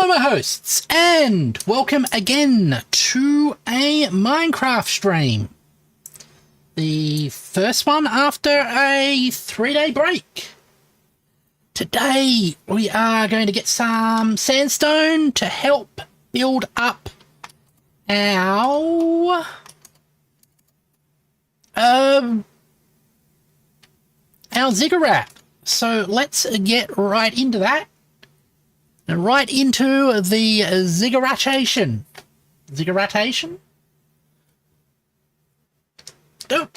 my hosts, and welcome again to a Minecraft stream. The first one after a 3-day break. Today we are going to get some sandstone to help build up our ziggurat. So let's get right into that. And right into the zigguratation. Zigguratation? Oh.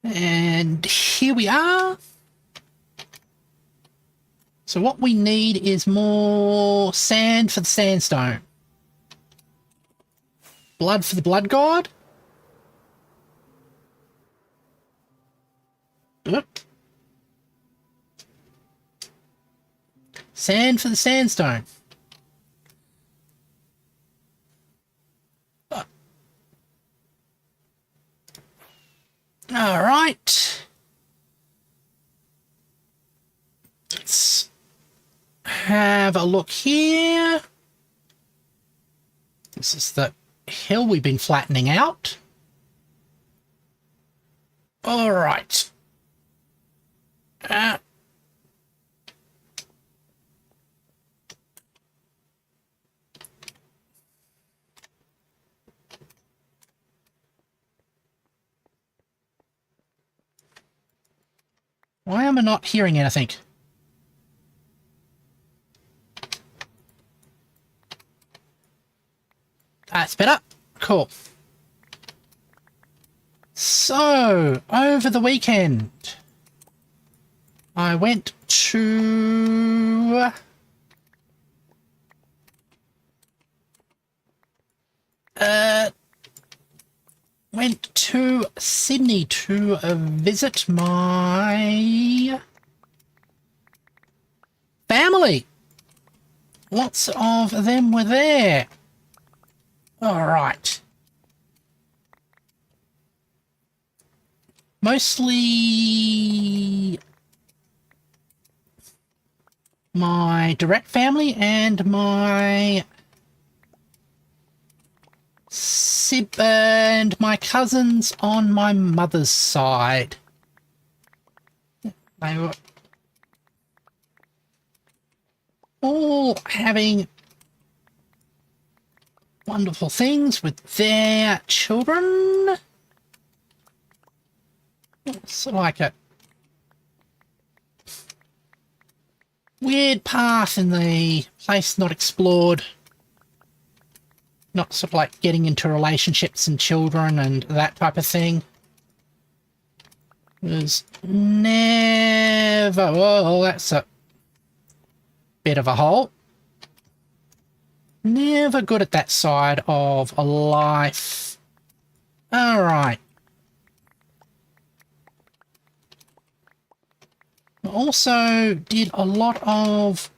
And here we are. So what we need is more sand for the sandstone. Blood for the blood god. Oop. Sand for the sandstone. All right. Let's have a look here. This is the hill we've been flattening out. All right. Why am I not hearing anything? That's better. Cool. So, over the weekend, I went to Sydney to visit my family. Lots of them were there. All right. Mostly my direct family and my and my cousins on my mother's side. They were all having wonderful things with their children. It's like a weird path in the place not explored. Not sort of like getting into relationships and children and that type of thing. Was never... Well, that's a bit of a hole. Never good at that side of life. Alright. Also did a lot of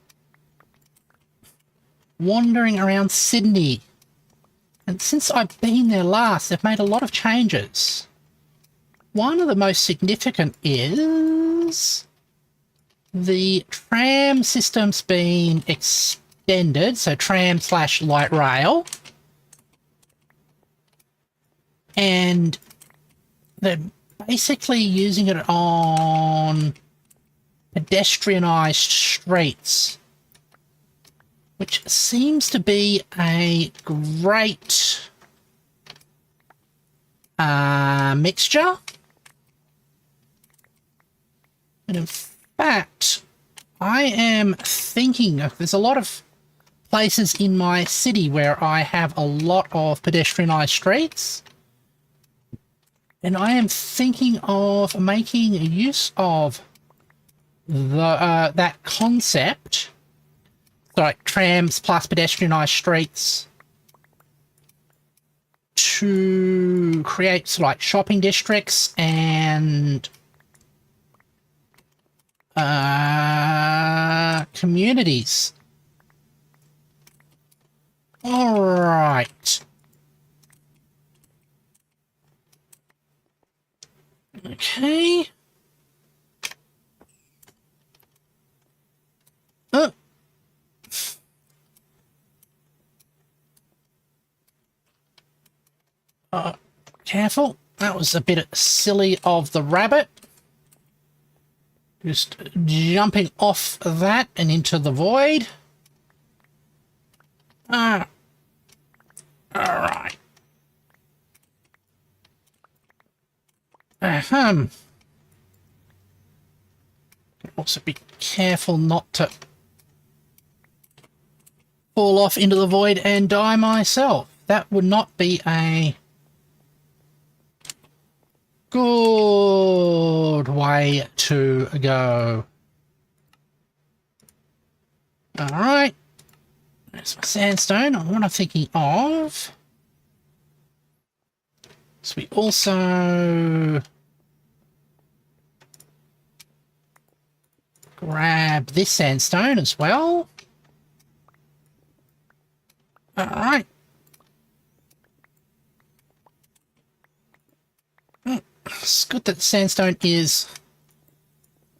wandering around Sydney. And since I've been there last, they've made a lot of changes. One of the most significant is the tram system's been extended, so tram/light rail. And they're basically using it on pedestrianised streets, which seems to be a great mixture. And in fact, I am thinking of, there's a lot of places in my city where I have a lot of pedestrianised streets. And I am thinking of making use of that concept. So like trams plus pedestrianised streets to create sort of like shopping districts and communities. All right. Okay. Careful. That was a bit silly of the rabbit. Just jumping off that and into the void. Alright. Also be careful not to fall off into the void and die myself. That would not be a good way to go. Alright. There's my sandstone. What I'm thinking of. So we also grab this sandstone as well. Alright. It's good that sandstone is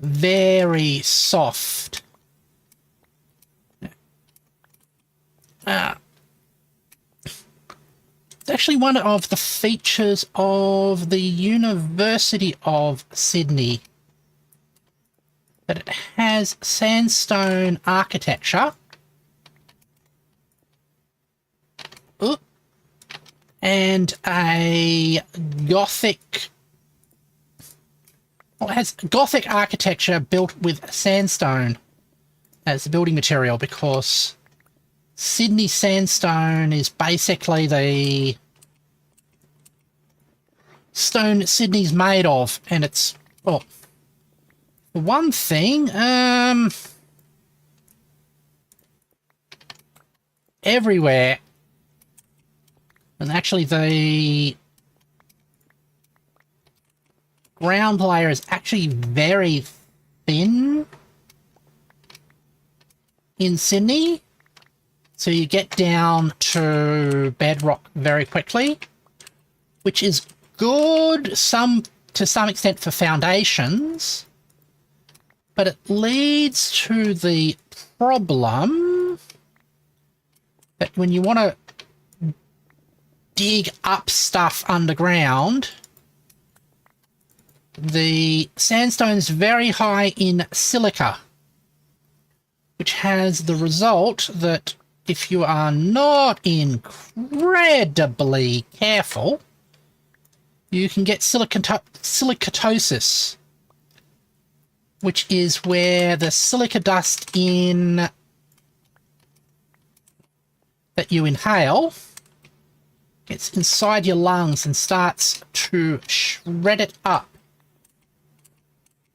very soft. It's actually one of the features of the University of Sydney that it has sandstone architecture. And a Gothic... Well, it has Gothic architecture built with sandstone as the building material, because Sydney sandstone is basically the stone Sydney's made of, and it's, well, for one thing, everywhere, and actually the ground layer is actually very thin in Sydney. So you get down to bedrock very quickly, which is good to some extent for foundations, but it leads to the problem that when you want to dig up stuff underground, the sandstone is very high in silica, which has the result that if you are not incredibly careful, you can get silicatosis, which is where the silica dust that you inhale gets inside your lungs and starts to shred it up.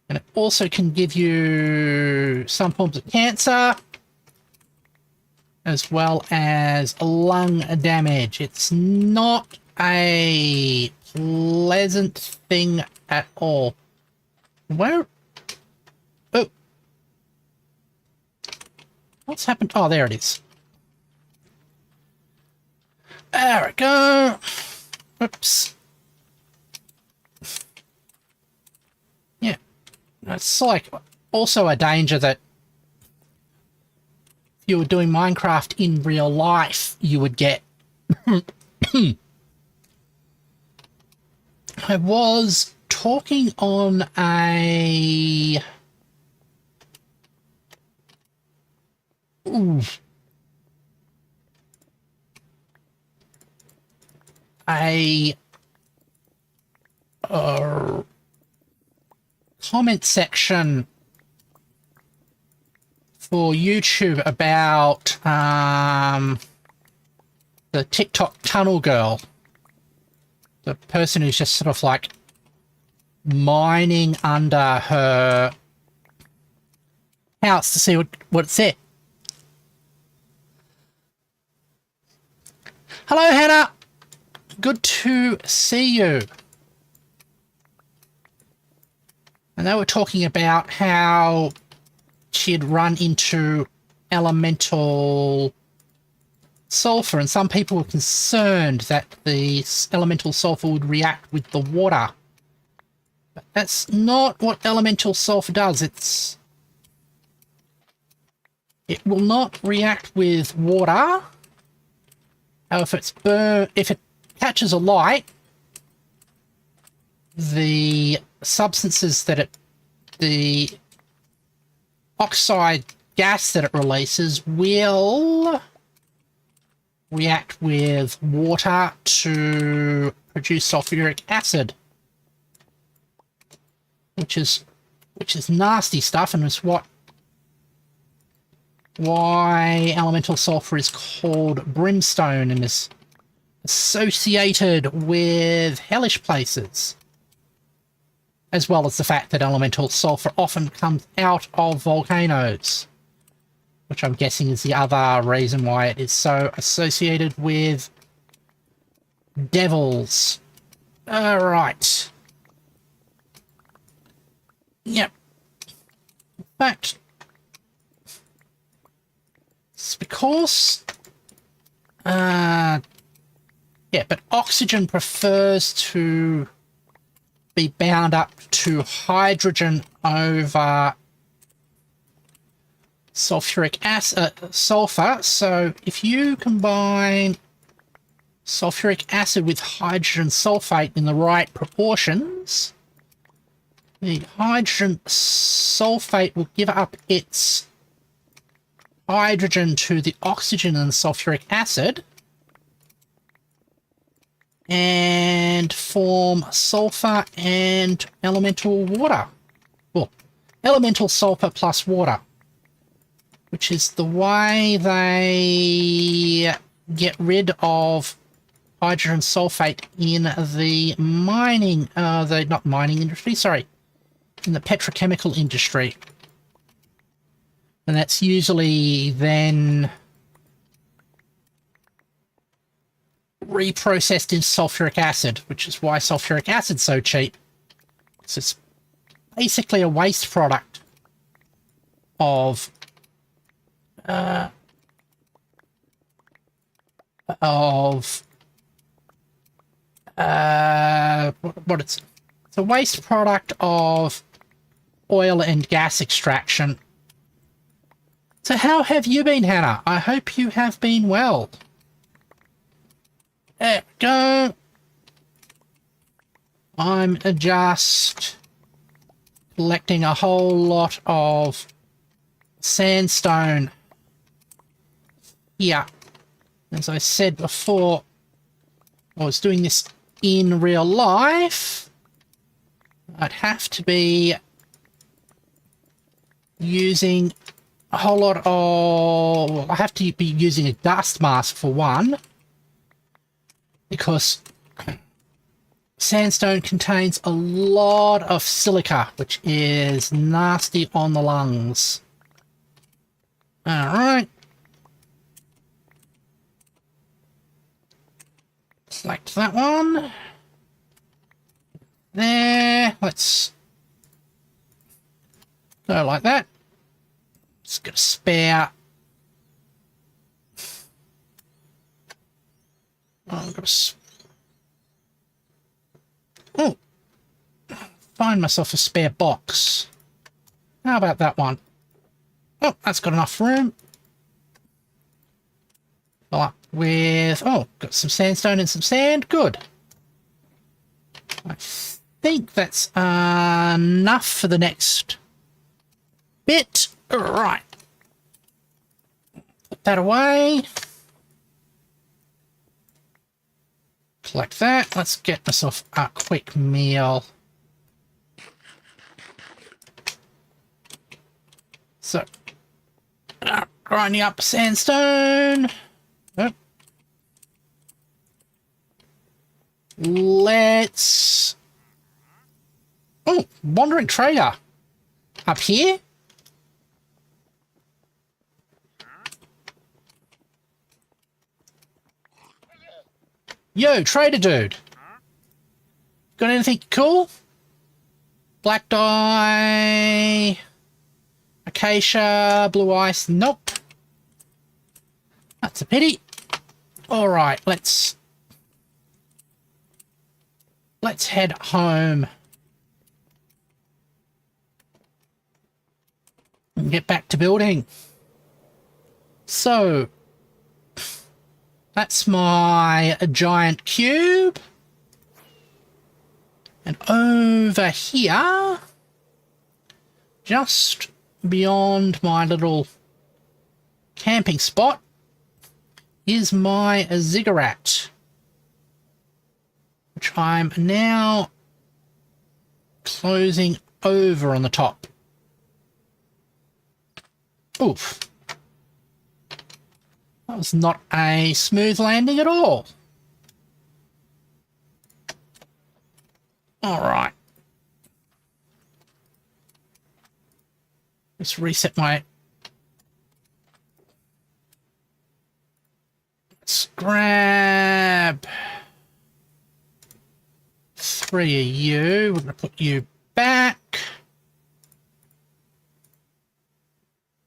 And it also can give you some forms of cancer, as well as lung damage. It's not a pleasant thing at all. Where? Oh. What's happened? Oh, there it is. There we go. Oops. Yeah. It's like also a danger that you were doing Minecraft in real life, you would get. I was talking on a comment section for YouTube about the TikTok tunnel girl, the person who's just sort of like mining under her house to see what's there. Hello, Hannah. Good to see you. And they were talking about how she had run into elemental sulfur, and some people were concerned that the elemental sulfur would react with the water. But that's not what elemental sulfur does. It will not react with water. However, if it catches a light, the substances that the oxide gas that it releases will react with water to produce sulfuric acid, which is nasty stuff, and is why elemental sulfur is called brimstone and is associated with hellish places, as well as the fact that elemental sulfur often comes out of volcanoes, which I'm guessing is the other reason why it is so associated with devils. Alright. Yep. In fact, it's because... yeah, but oxygen prefers to be bound up to hydrogen over sulfuric acid, sulfur. So if you combine sulfuric acid with hydrogen sulfate in the right proportions, the hydrogen sulfate will give up its hydrogen to the oxygen and the sulfuric acid and form sulfur and elemental water. Well, elemental sulfur plus water, which is the way they get rid of hydrogen sulfate in the mining, not mining industry, sorry, in the petrochemical industry. And that's usually then reprocessed into sulfuric acid, which is why sulfuric acid's so cheap. So it's basically a waste product of it's a waste product of oil and gas extraction. So how have you been, Hannah? I hope you have been well. There we go. I'm just collecting a whole lot of sandstone here. As I said before, I was doing this in real life. I'd have to be using a whole lot of... Well, I have to be using a dust mask for one, because sandstone contains a lot of silica, which is nasty on the lungs. Alright. Select that one. There. Let's go like that. Just got a spare. Oh, I've got a... Oh, find myself a spare box. How about that one? Oh, that's got enough room. Fill up with... Oh, got some sandstone and some sand. Good. I think that's enough for the next bit. Right. Put that away. Collect that. Let's get myself a quick meal. So, grinding up sandstone. Oh. Let's... Oh, wandering trader. Up here? Yo, trader dude. Got anything cool? Black dye, acacia, blue ice. Nope. That's a pity. All right, let's head home and get back to building. So, That's my giant cube. And over here, just beyond my little camping spot, is my ziggurat, which I'm now closing over on the top. Oof. That was not a smooth landing at all. All right. Let's reset my... Let's grab 3 of you. We're going to put you back.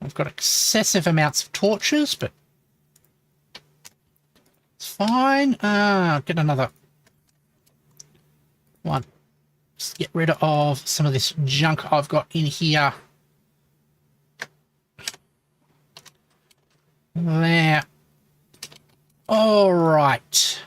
I've got excessive amounts of torches, but it's fine. Get another one. Just get rid of some of this junk I've got in here. There. All right.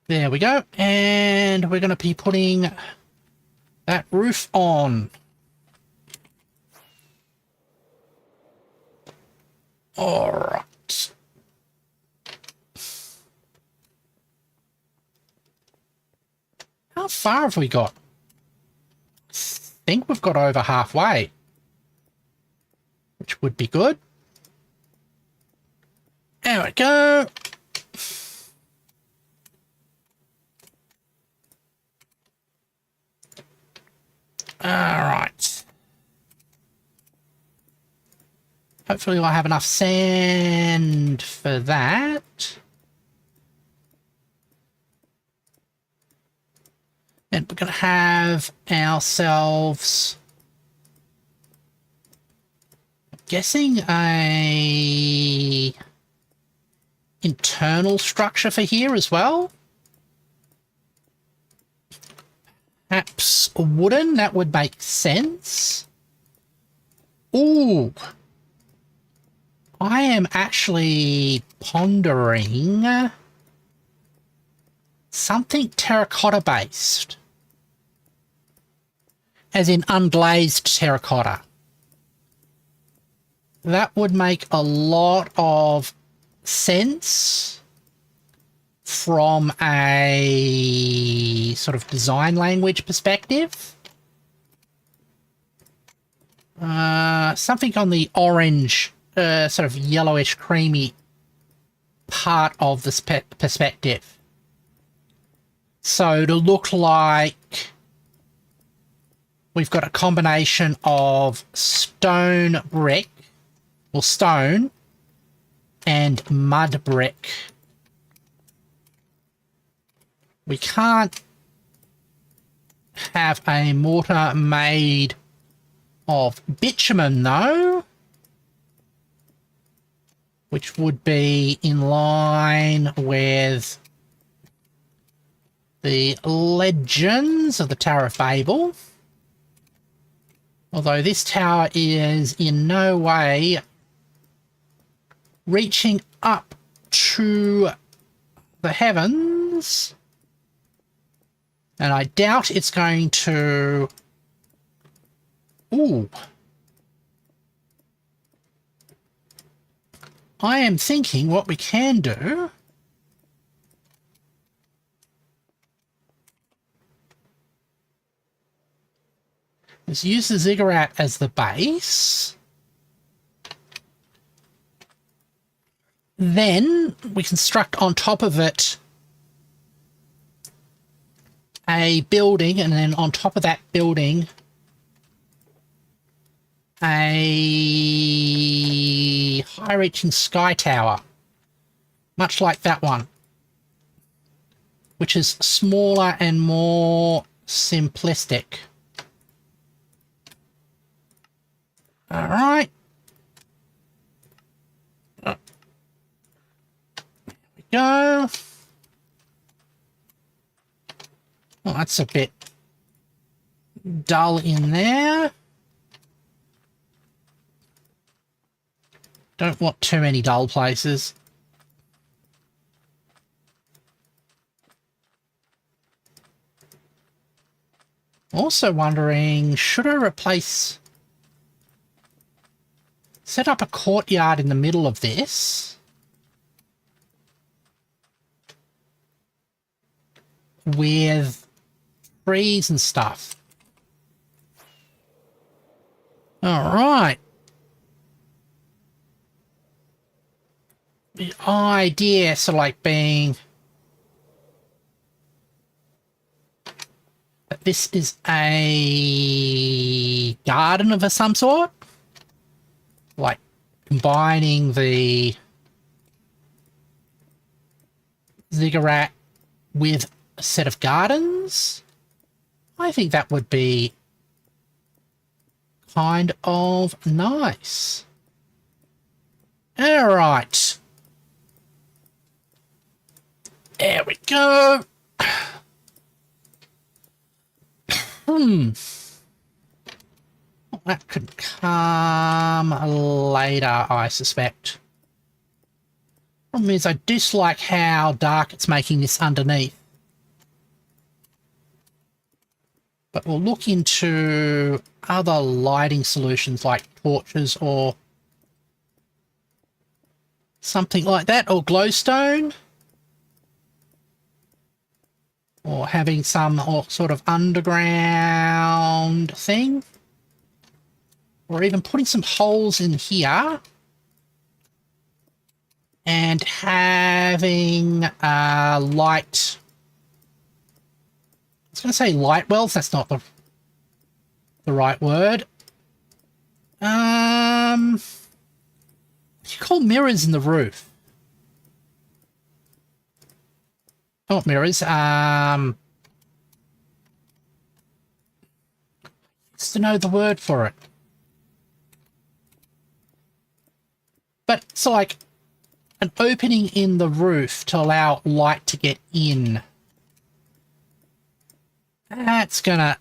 There we go. And we're going to be putting that roof on. All right. How far have we got? I think we've got over halfway, which would be good. There we go. All right. Hopefully I'll have enough sand for that. And we're going to have ourselves, I'm guessing, a internal structure for here as well. Perhaps wooden, that would make sense. Ooh. I am actually pondering something terracotta based. As in unglazed terracotta. That would make a lot of sense from a sort of design language perspective. Something on the orange, sort of yellowish creamy part of this perspective. So to look like we've got a combination of stone brick, or stone, and mud brick. We can't have a mortar made of bitumen, though, which would be in line with the legends of the Tower of Babel. Although this tower is in no way reaching up to the heavens. And I doubt it's going to... Ooh. I am thinking what we can do is use the ziggurat as the base. Then we construct on top of it a building, and then on top of that building a high-reaching sky tower, much like that one, which is smaller and more simplistic. All right. There we go. Well, that's a bit dull in there. Don't want too many dull places. Also wondering, should I set up a courtyard in the middle of this with trees and stuff? All right. The idea, so like being that this is a garden of some sort, like combining the ziggurat with a set of gardens. I think that would be kind of nice. All right. There we go. That could come later, I suspect. Problem is, I dislike how dark it's making this underneath. But we'll look into other lighting solutions like torches or something like that, or glowstone. Or having some sort of underground thing. Or even putting some holes in here. And having light. I was going to say light wells. That's not the right word. What do you call mirrors in the roof? Not mirrors. Used to know the word for it. But it's like an opening in the roof to allow light to get in. That's gonna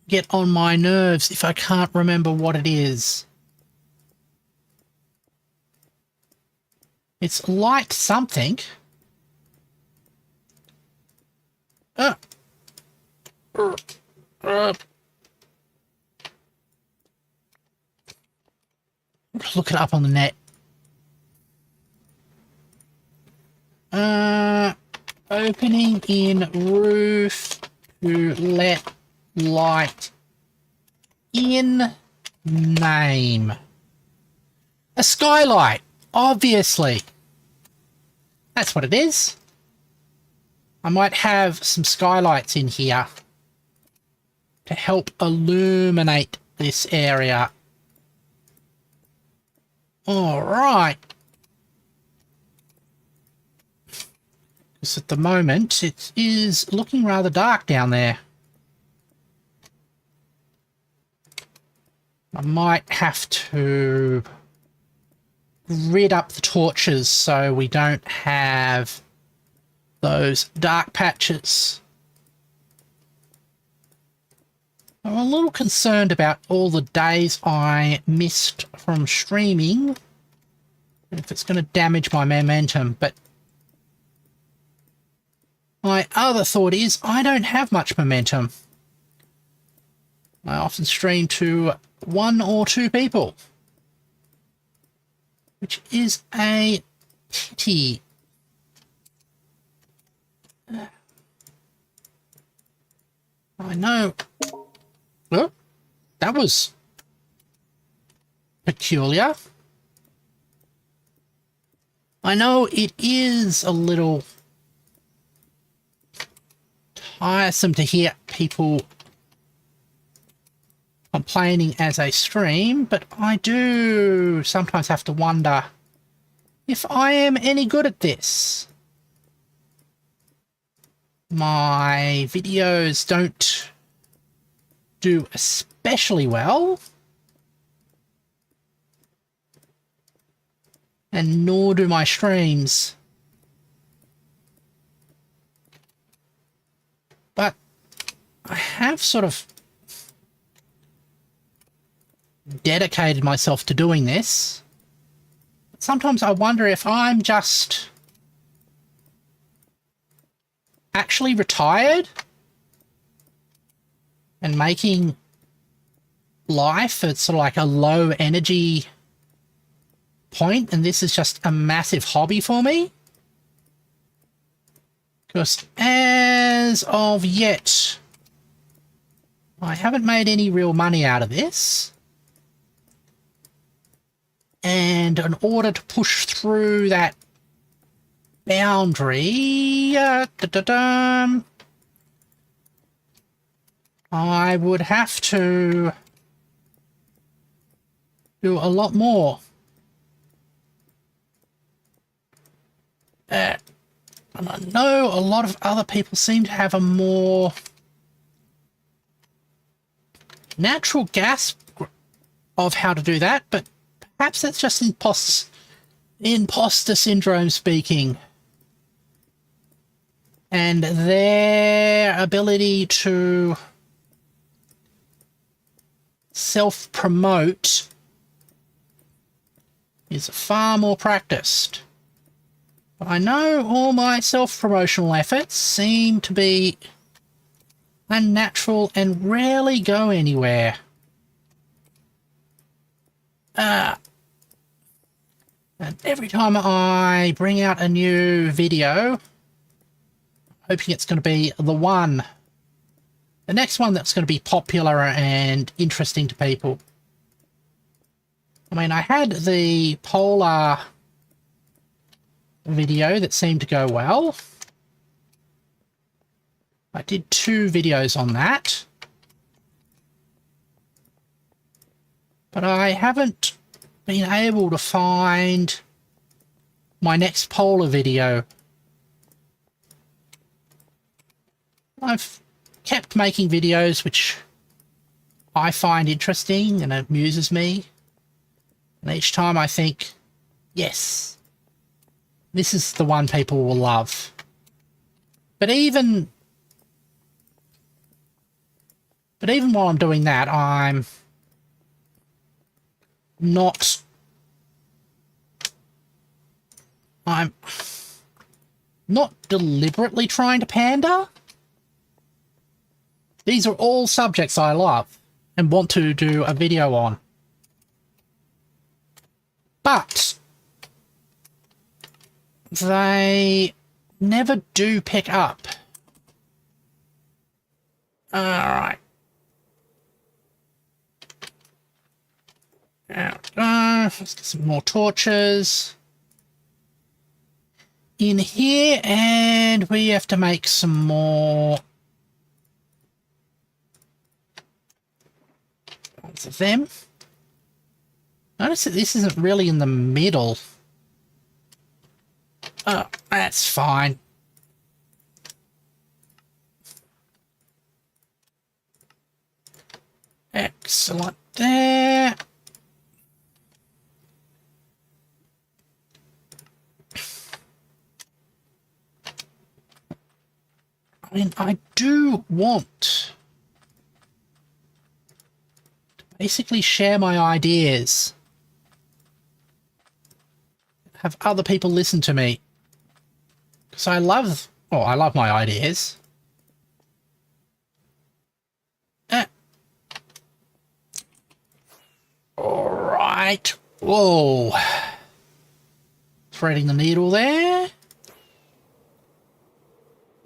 get on my nerves if I can't remember what it is. It's light something. Look it up on the net. Opening in roof to let light in. Name. A skylight, obviously. That's what it is. I might have some skylights in here to help illuminate this area. All right. Because at the moment, it is looking rather dark down there. I might have to grid up the torches so we don't have those dark patches. I'm a little concerned about all the days I missed from streaming, if it's going to damage my momentum, but my other thought is I don't have much momentum. I often stream to 1 or 2 people, which is a pity. I know. Oh, that was peculiar. I know it is a little tiresome to hear people complaining as I stream, but I do sometimes have to wonder if I am any good at this. My videos don't do especially well, and nor do my streams. But I have sort of dedicated myself to doing this. Sometimes I wonder if I'm just actually retired and making life at sort of like a low energy point, and this is just a massive hobby for me. Because as of yet, I haven't made any real money out of this. And in order to push through that boundary, I would have to do a lot more. And I know a lot of other people seem to have a more natural grasp of how to do that, but perhaps that's just imposter syndrome speaking. And their ability to self-promote is far more practiced. But I know all my self-promotional efforts seem to be unnatural and rarely go anywhere. And every time I bring out a new video, hoping it's going to be the next one that's going to be popular and interesting to people. I mean, I had the polar video that seemed to go well. I did 2 videos on that. But I haven't been able to find my next polar video. I've kept making videos which I find interesting and amuses me. And each time I think, yes, this is the one people will love. But even while I'm doing that, I'm not deliberately trying to pander. These are all subjects I love and want to do a video on. But they never do pick up. Alright. Let's get some more torches in here, and we have to make some more ones of them. Notice that this isn't really in the middle. Oh, that's fine. Excellent there. I mean, I do want to basically share my ideas. Have other people listen to me. Because I love my ideas. Alright. Whoa. Threading the needle there.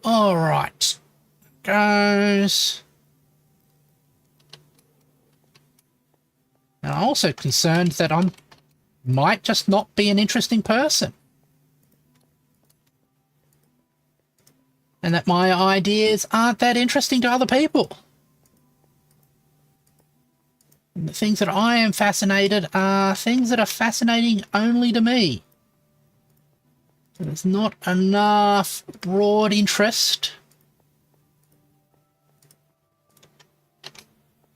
Alright. Goes. And I'm also concerned that I might just not be an interesting person. And that my ideas aren't that interesting to other people. And the things that I am fascinated are things that are fascinating only to me. So there's not enough broad interest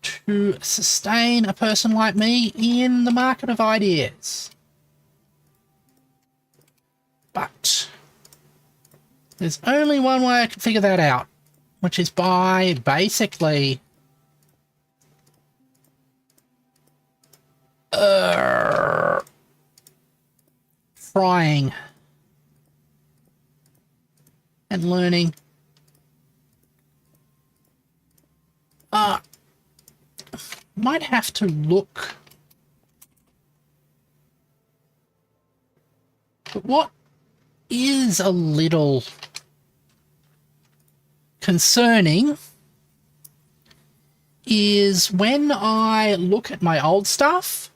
to sustain a person like me in the market of ideas. But there's only one way I can figure that out, which is by basically trying and learning. Might have to look. But what is a little concerning is when I look at my old stuff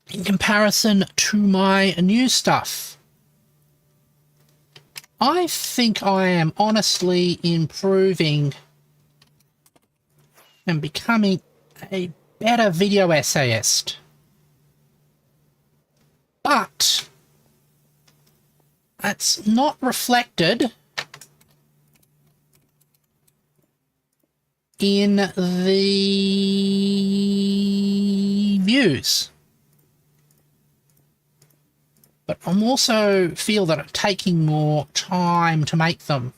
in comparison to my new stuff. I think I am honestly improving and becoming a better video essayist. But that's not reflected in the views. But I'm also feel that I'm taking more time to make them.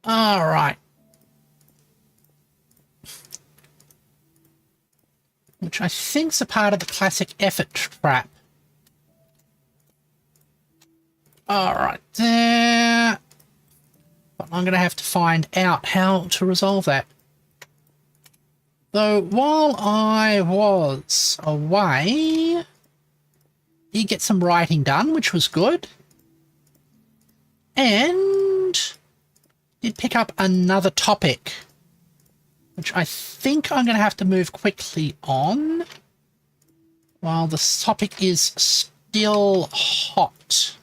All right. Which I think's a part of the classic effort trap. All right, there. But I'm going to have to find out how to resolve that. Though while I was away, did get some writing done, which was good. And did pick up another topic, which I think I'm going to have to move quickly on while this topic is still hot.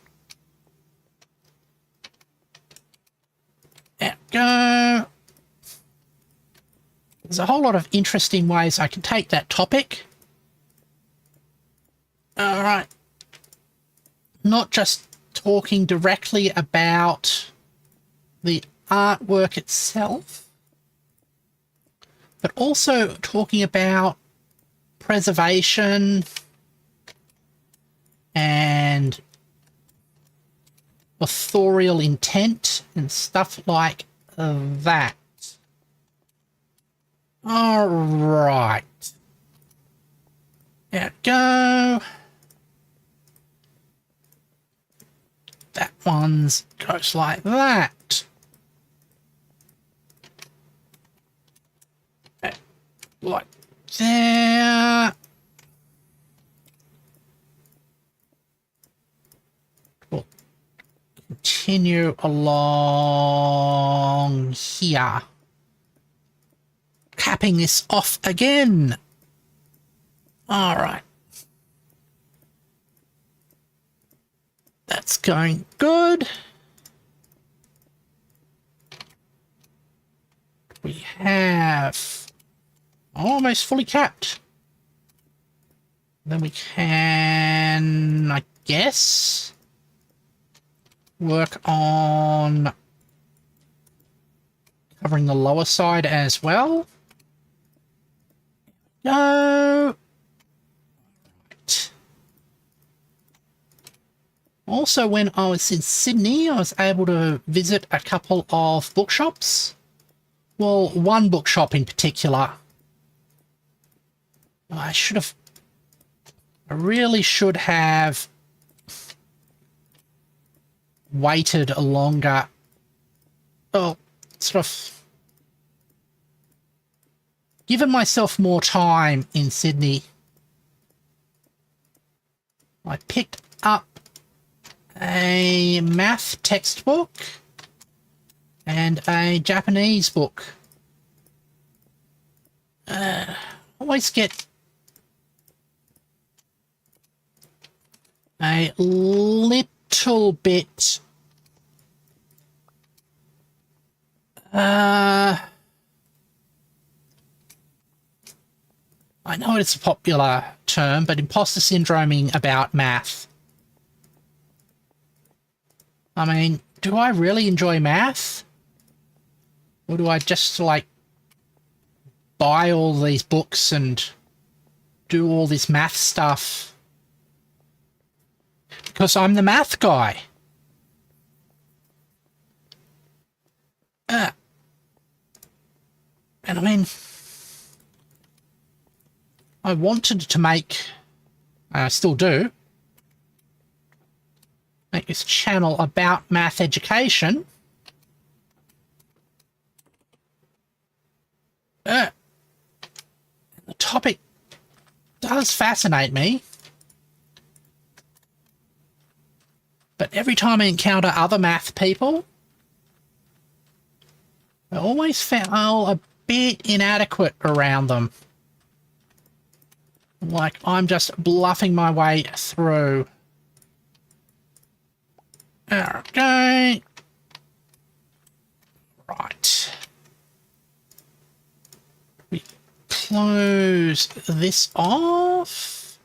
There we go. There's a whole lot of interesting ways I can take that topic. All right. Not just talking directly about the artwork itself, but also talking about preservation and authorial intent and stuff like that. All right. There we go. That one's goes like that. Like there. We'll continue along here. Capping this off again. All right. That's going good. We have almost fully capped. Then we can, I guess, work on covering the lower side as well. Go. Right. Also, when I was in Sydney, I was able to visit a couple of bookshops. Well, one bookshop in particular. I really should have waited a longer, well, sort of given myself more time in Sydney. I picked up a math textbook and a Japanese book. Always get a little bit I know it's a popular term, but imposter syndroming about math. I mean, do I really enjoy math? Or do I just, like, buy all these books and do all this math stuff because I'm the math guy. And I mean, I wanted to make, and I still do, make this channel about math education. The topic does fascinate me. But every time I encounter other math people, I always feel a bit inadequate around them. Like I'm just bluffing my way through. Okay. Right. We close this off.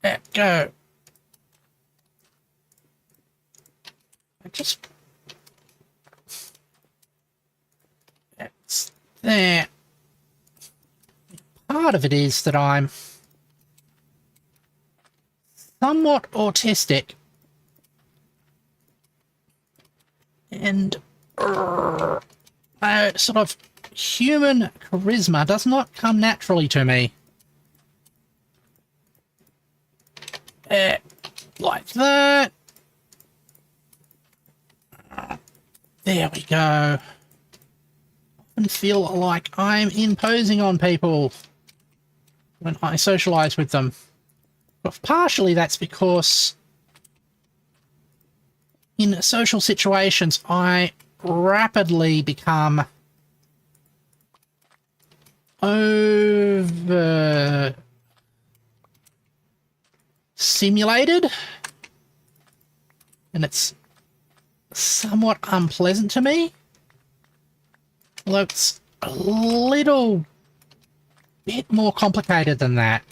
There we go. Just it's there. Part of it is that I'm somewhat autistic and sort of human charisma does not come naturally to me. Like that. There we go. I often feel like I'm imposing on people when I socialise with them. But partially that's because in social situations I rapidly become over simulated, and it's somewhat unpleasant to me. Although it's a little bit more complicated than that.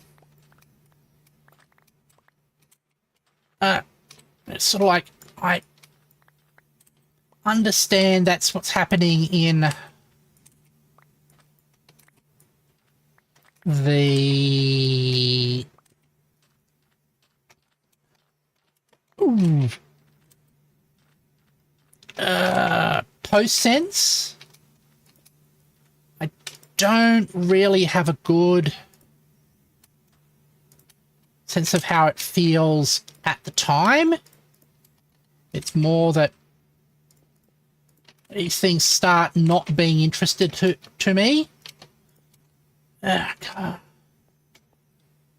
It's sort of like I understand that's what's happening in the post sense. I don't really have a good sense of how it feels at the time. It's more that these things start not being interested to me.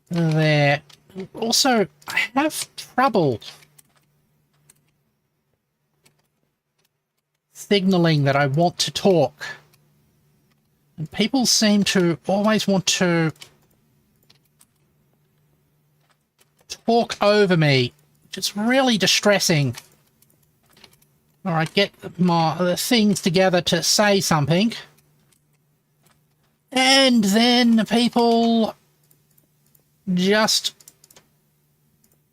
There. Also, I have trouble signaling that I want to talk. And people seem to always want to talk over me, which is really distressing. Or I get the things together to say something, and then people just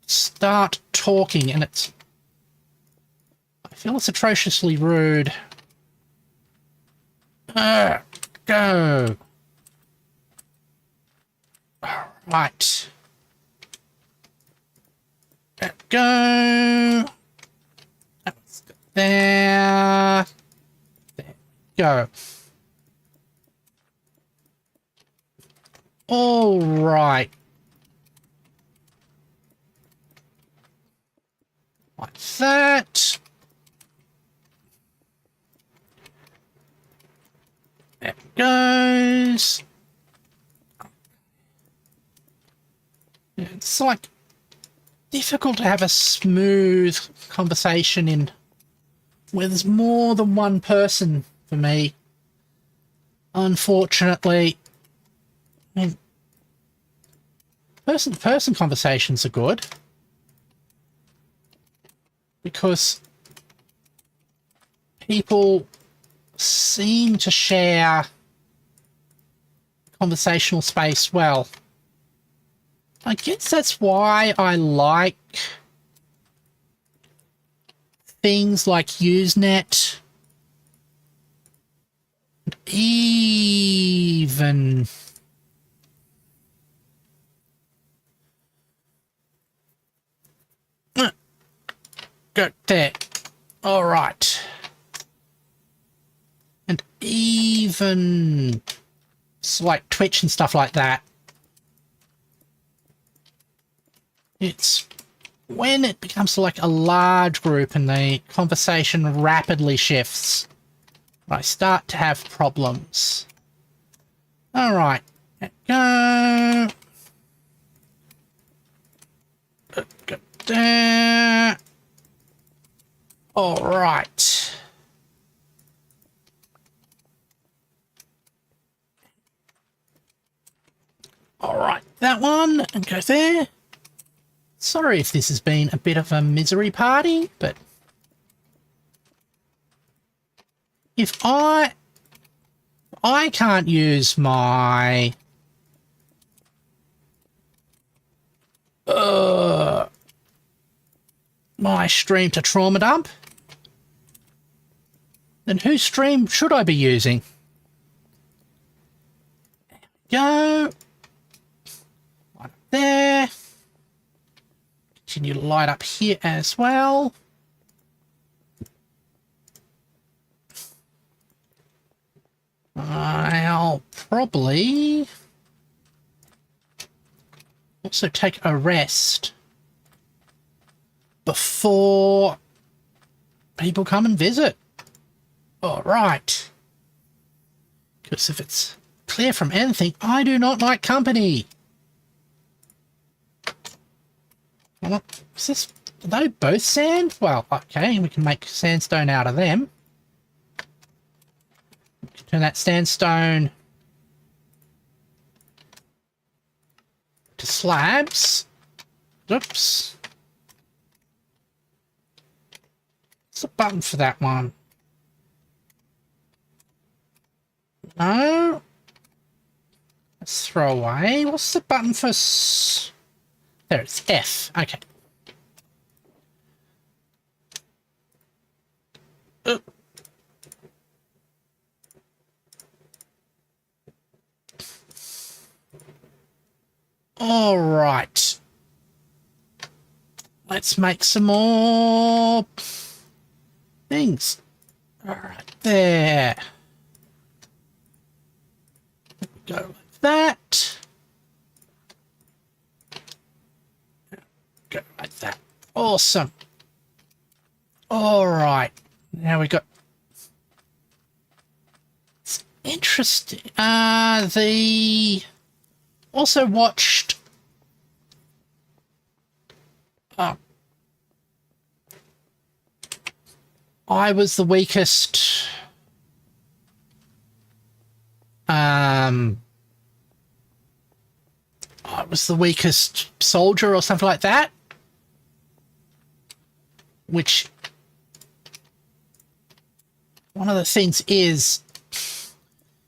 start talking, and I feel it's atrociously rude. Go. Right. Go. There. Go. All right. Like that. There it goes. It's like difficult to have a smooth conversation in where there's more than one person for me. Unfortunately, I mean, person-to-person conversations are good because people seem to share conversational space well. I guess that's why I like things like Usenet, even Go there. All right. And even like Twitch and stuff like that. It's when it becomes like a large group and the conversation rapidly shifts, I start to have problems. All right. Go. Go there. All right. All right, that one, and go there. Sorry if this has been a bit of a misery party, but if I can't use my my stream to trauma dump, then whose stream should I be using? Go. Light up there. Continue to light up here as well. I'll probably also take a rest before people come and visit. All right. Because if it's clear from anything, I do not like company. Is this, are they both sand? Well, okay, we can make sandstone out of them. Turn that sandstone to slabs. Oops. What's the button for that one? No. Let's throw away. What's the button for... There, it's F. Okay. All right. Let's make some more things. All right, there. Go like that. Go like that. Awesome. All right. Now we got... It's interesting. Also watched... I was the weakest... I was the weakest soldier or something like that. Which... One of the things is...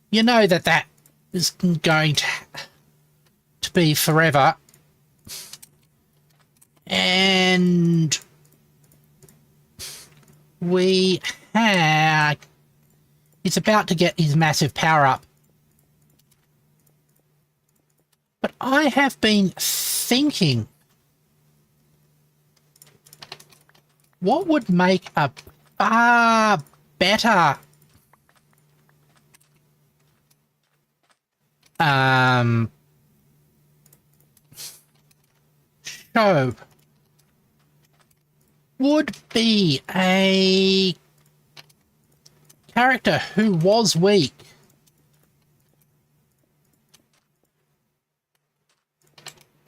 You know that is going to be forever. And... we have... He's about to get his massive power up. But I have been thinking, what would make a far better show would be a character who was weak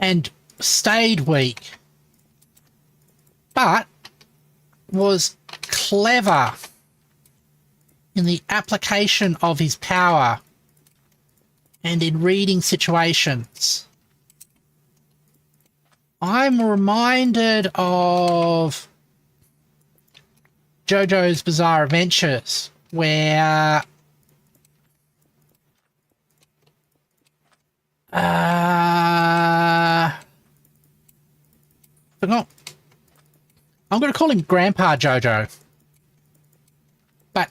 and stayed weak, but was clever in the application of his power and in reading situations. I'm reminded of JoJo's Bizarre Adventures, where forgot. I'm going to call him Grandpa JoJo. But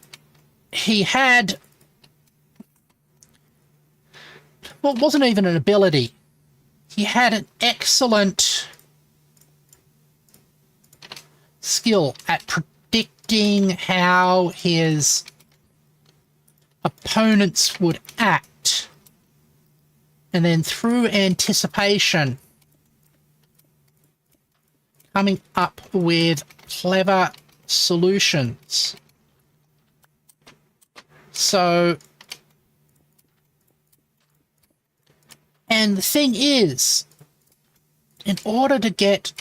he had... Well, it wasn't even an ability. He had an excellent skill at predicting how his opponents would act, and then through anticipation coming up with clever solutions. So, and the thing is, in order to get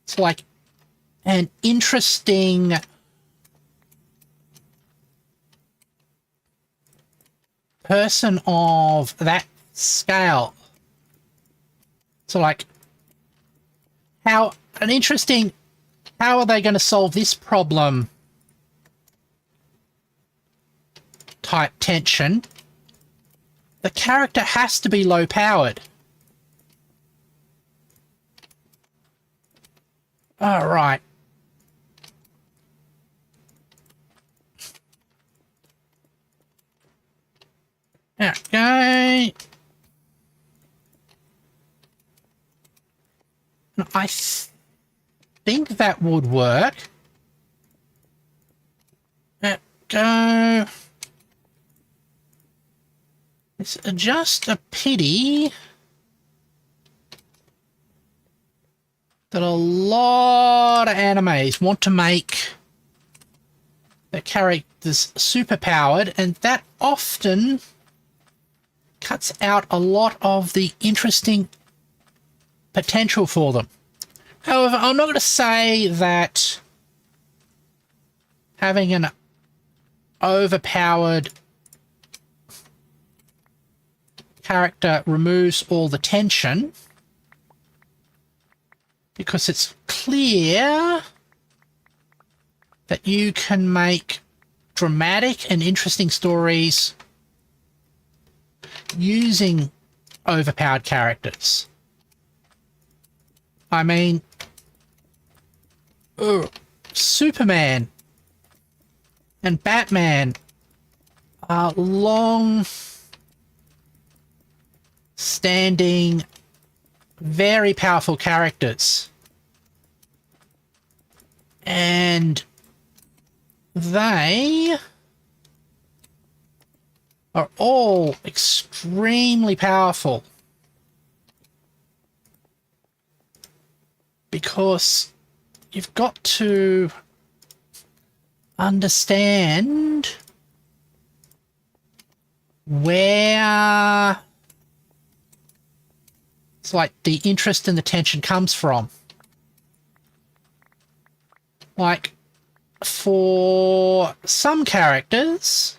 to like an interesting person of that scale, so like how are they going to solve this problem type tension, the character has to be low powered. All right. Okay. I think that would work. Go. It's just a pity that a lot of animes want to make their characters superpowered, and that often cuts out a lot of the interesting potential for them. However, I'm not going to say that having an overpowered character removes all the tension, because it's clear that you can make dramatic and interesting stories using overpowered characters. I mean, Superman and Batman are long-standing, very powerful characters. And they are all extremely powerful because you've got to understand where it's like the interest and the tension comes from. Like, for some characters,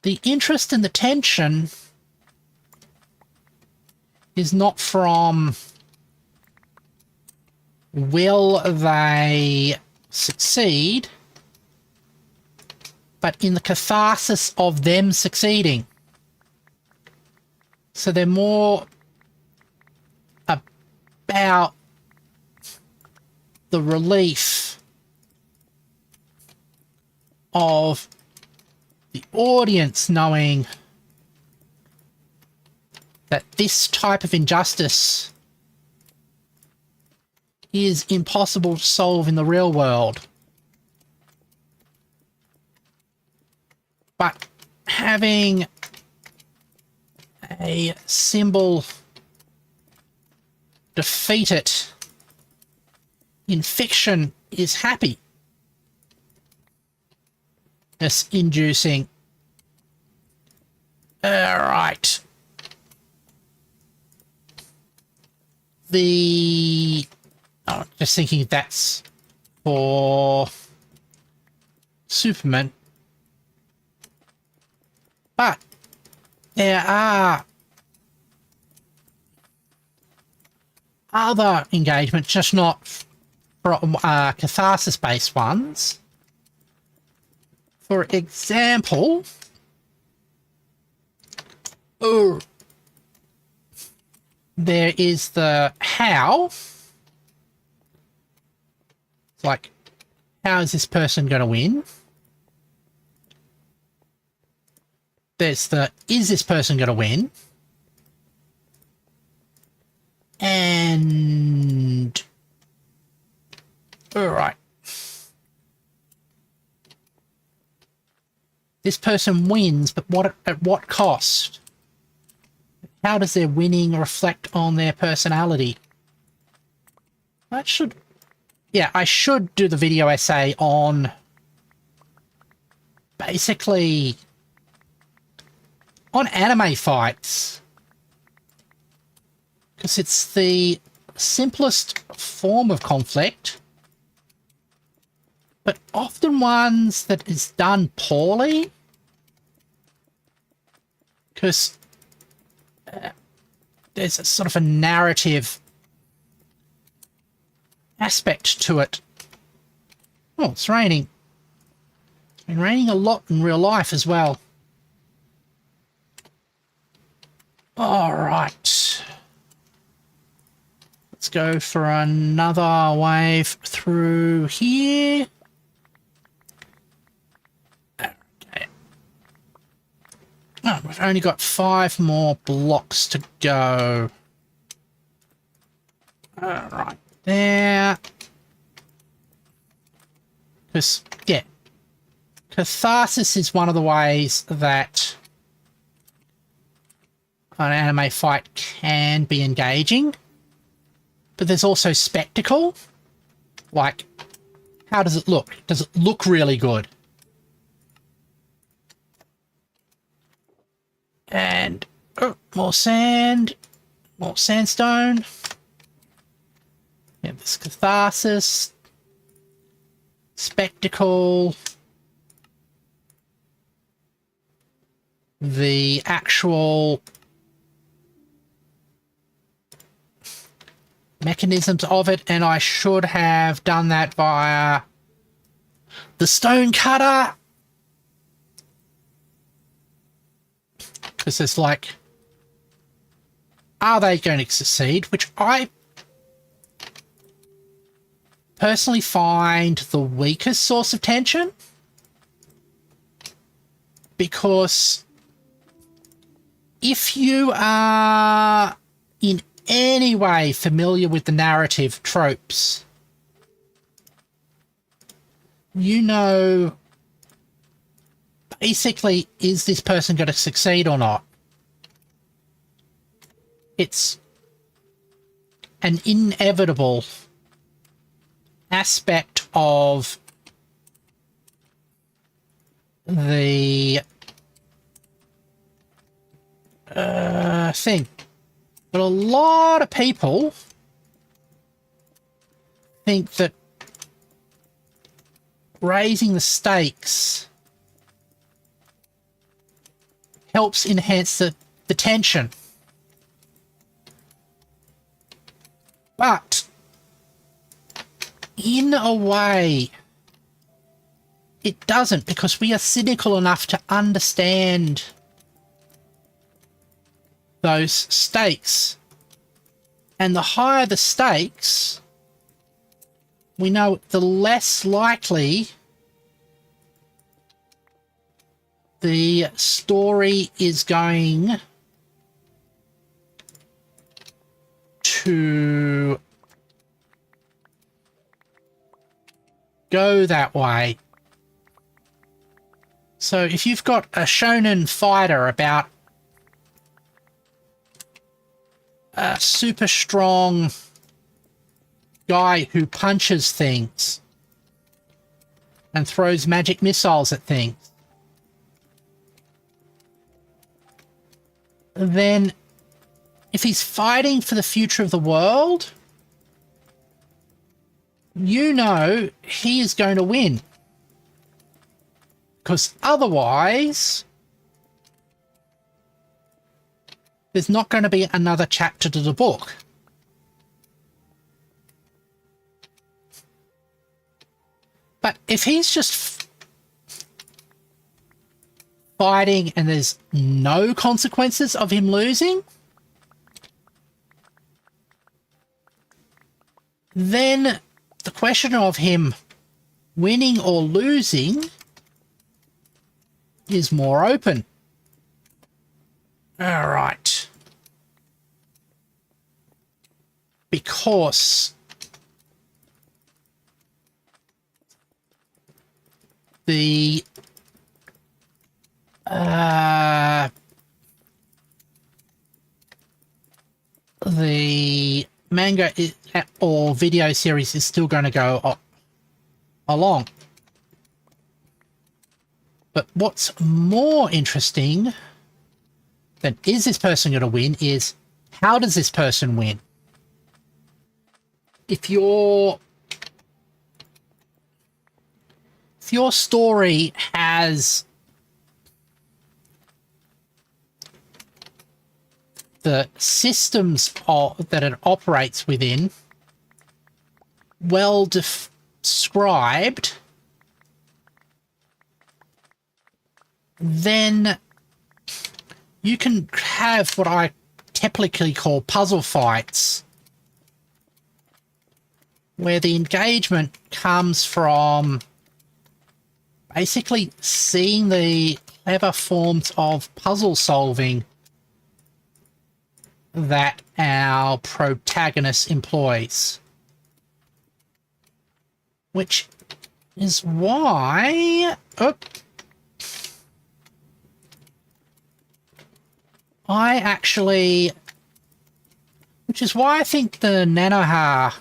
the interest and the tension is not from will they succeed, but in the catharsis of them succeeding. So they're more about the relief of the audience knowing that this type of injustice is impossible to solve in the real world. But having a symbol defeat it in fiction is happy. It's inducing. Alright. Just thinking that's for Superman. But there are other engagements, just not from catharsis-based ones. For example, there is the how. It's like, how is this person going to win? There's the, is this person going to win? And all right. This person wins, but at what cost? How does their winning reflect on their personality? That should... Yeah, I should do the video essay on basically on anime fights. Because it's the simplest form of conflict, but often ones that is done poorly. Because there's a sort of a narrative aspect to it. Oh, it's raining. It's been raining a lot in real life as well. All right. Let's go for another wave through here. Okay. Oh, we've only got 5 more blocks to go. All right. There. Because, yeah, catharsis is one of the ways that an anime fight can be engaging. But there's also spectacle. Like, how does it look? Does it look really good? And, oh, more sand. More sandstone. Yeah, this catharsis. Spectacle. The actual mechanisms of it, and I should have done that via the stone cutter. Because it's like, are they going to succeed? Which I personally find the weakest source of tension. Because if you are in any way familiar with the narrative tropes, you know basically, is this person going to succeed or not? It's an inevitable aspect of the thing. But a lot of people think that raising the stakes helps enhance the tension. But in a way, it doesn't, because we are cynical enough to understand those stakes. And the higher the stakes, we know the less likely the story is going to go that way. So if you've got a shonen fighter about a super strong guy who punches things and throws magic missiles at things, then if he's fighting for the future of the world, you know he is going to win. Because otherwise, there's not going to be another chapter to the book. But if he's just fighting and there's no consequences of him losing, then the question of him winning or losing is more open. All right. course, the manga or video series is still going to go along. But what's more interesting than is this person going to win is how does this person win? If your story has the systems that it operates within well described, then you can have what I typically call puzzle fights, where the engagement comes from basically seeing the clever forms of puzzle solving that our protagonist employs. Which is why... Which is why I think the Nanoha...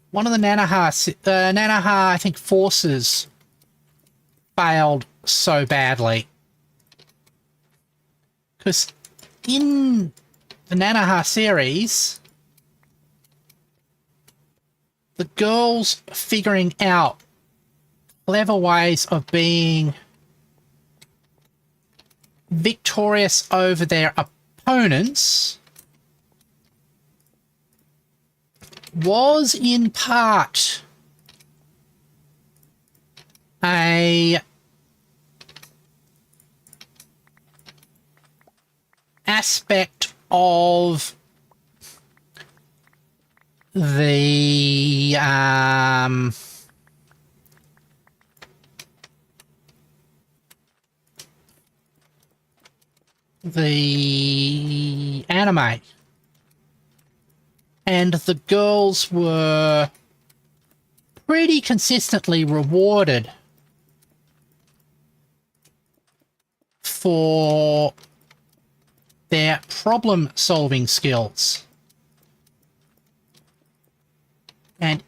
One of the Nanoha, I think, forces failed so badly. Because in the Nanoha series, the girls figuring out clever ways of being victorious over their opponents was in part a aspect of the anime. And the girls were pretty consistently rewarded for their problem-solving skills. And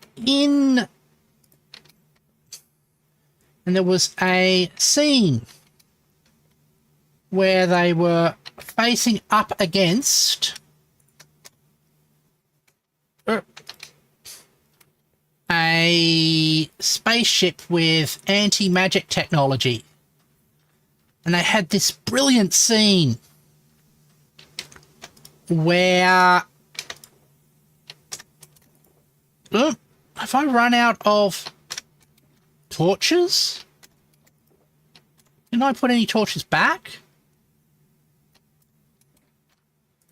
there was a scene where they were facing up against a spaceship with anti-magic technology. And they had this brilliant scene where... have I run out of torches? Didn't I put any torches back?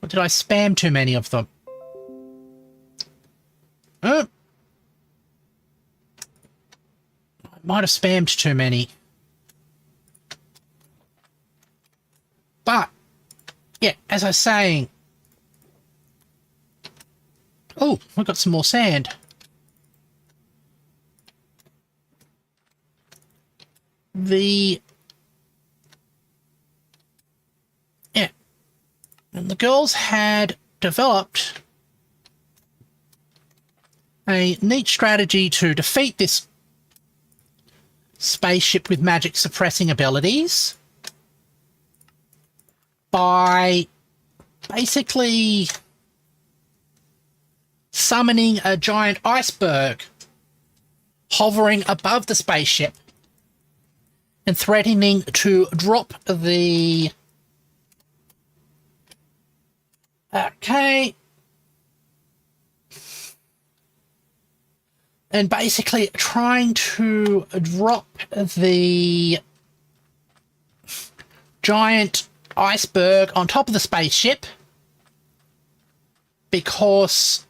Or did I spam too many of them? I might have spammed too many. But, yeah, as I was saying... Oh, we've got some more sand. And the girls had developed a neat strategy to defeat this spaceship with magic suppressing abilities by basically summoning a giant iceberg hovering above the spaceship and threatening to drop the... Okay. And basically trying to drop the giant iceberg on top of the spaceship because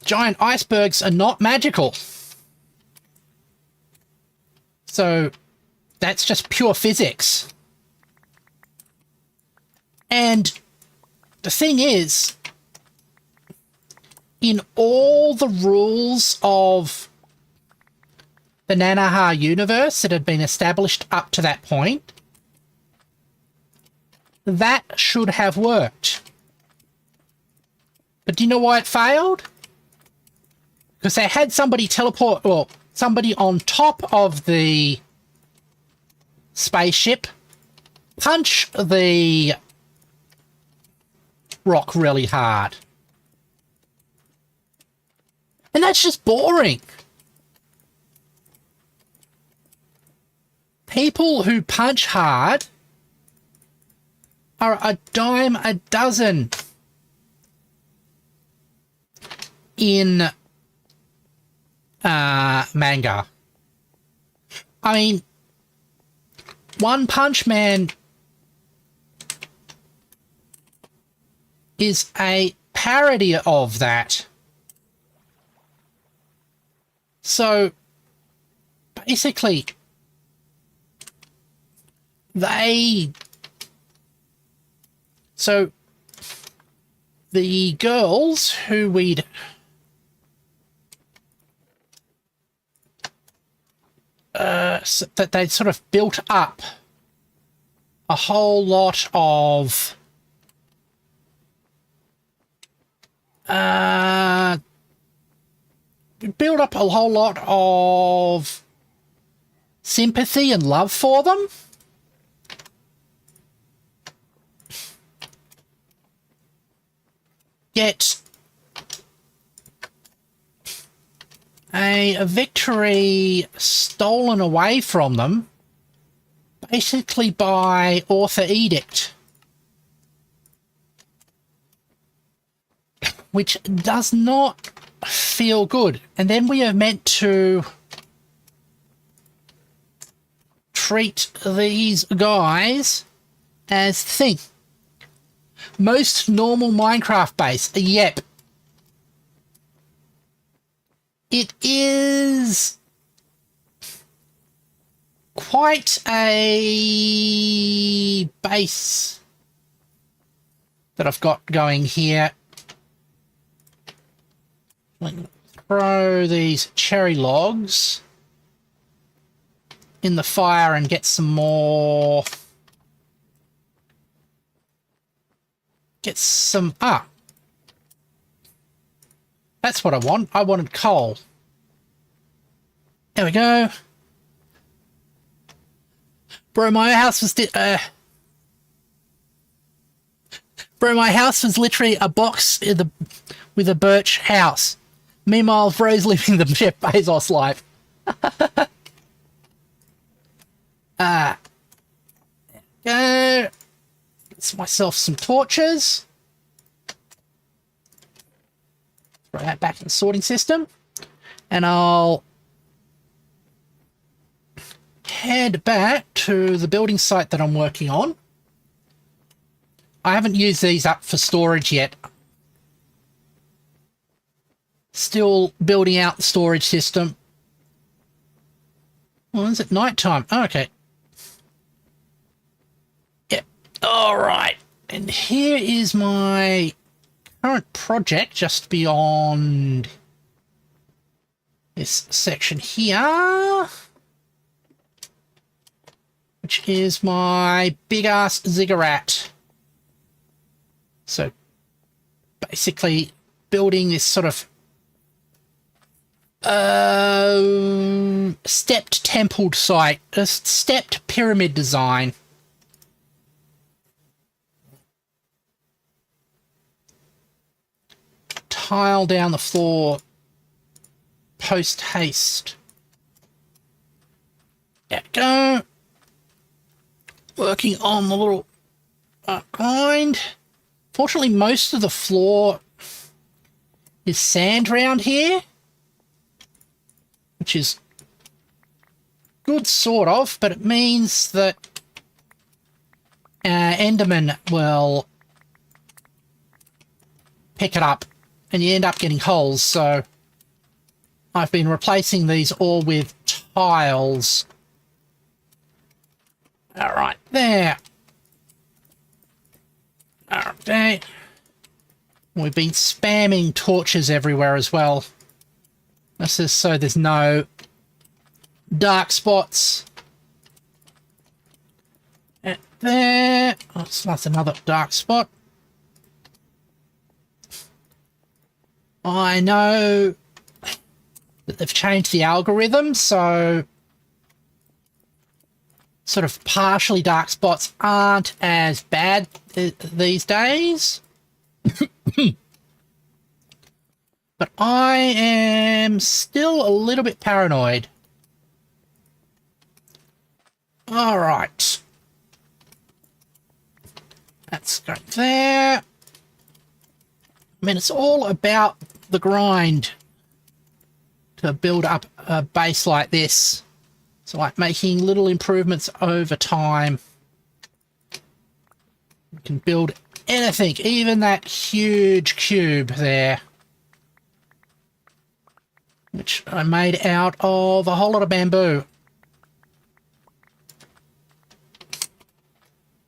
giant icebergs are not magical. So that's just pure physics. And the thing is, in all the rules of the Nanoha universe that had been established up to that point, that should have worked. But do you know why it failed? Because they had somebody teleport, or somebody on top of the spaceship punch the rock really hard. And that's just boring. People who punch hard are a dime a dozen in manga. I mean, One Punch Man is a parody of that. So, basically, the girls who that they'd sort of built up a whole lot of sympathy and love for them. Yet a victory stolen away from them, basically by author edict, which does not feel good. And then we are meant to treat these guys as thing. Most normal Minecraft base. Yep. It is quite a base that I've got going here. Throw these cherry logs in the fire and get some more. Get some. That's what I want. I wanted coal. There we go. Bro, my house was my house was literally a box with a birch house. Meanwhile, bro's living the Jeff Bezos life. Go. Get myself some torches. Throw that back in the sorting system. And I'll head back to the building site that I'm working on. I haven't used these up for storage yet. Still building out the storage system. Well, is it night time? Oh, okay. Yep. All right. And here is my current project just beyond this section here, which is my big-ass ziggurat. So basically building this sort of stepped temple site, a stepped pyramid design. Tile down the floor post haste. There we go. Working on the little grind. Fortunately, most of the floor is sand round here, which is good, sort of, but it means that Enderman will pick it up and you end up getting holes. So I've been replacing these all with tiles. All right, there. Okay. We've been spamming torches everywhere as well. This is so there's no dark spots. And there. Oh, so that's another dark spot. I know that they've changed the algorithm, so sort of partially dark spots aren't as bad these days. But I am still a little bit paranoid. All right. Let's go there. I mean, it's all about the grind to build up a base like this. So like making little improvements over time. You can build anything, even that huge cube there, which I made out of a whole lot of bamboo.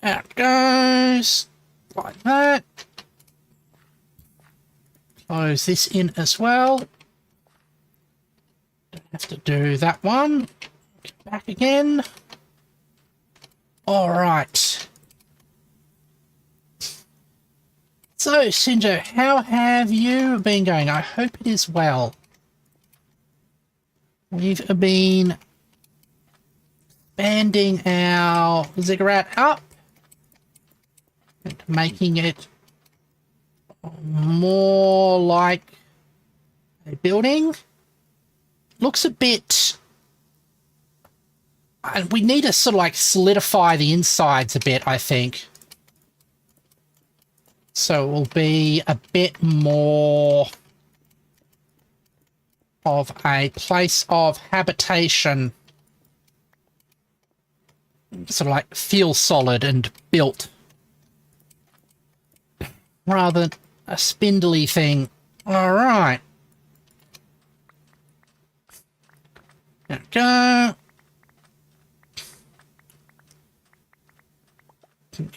Out it goes, like that. Close this in as well. Don't have to do that one. Back again. All right. So, Sinjo, how have you been going? I hope it is well. We've been banding our ziggurat up and making it more like a building. Looks a bit... And we need to sort of like solidify the insides a bit, I think. So it will be a bit more of a place of habitation. Sort of like feel solid and built. Rather than a spindly thing. All right. There we go.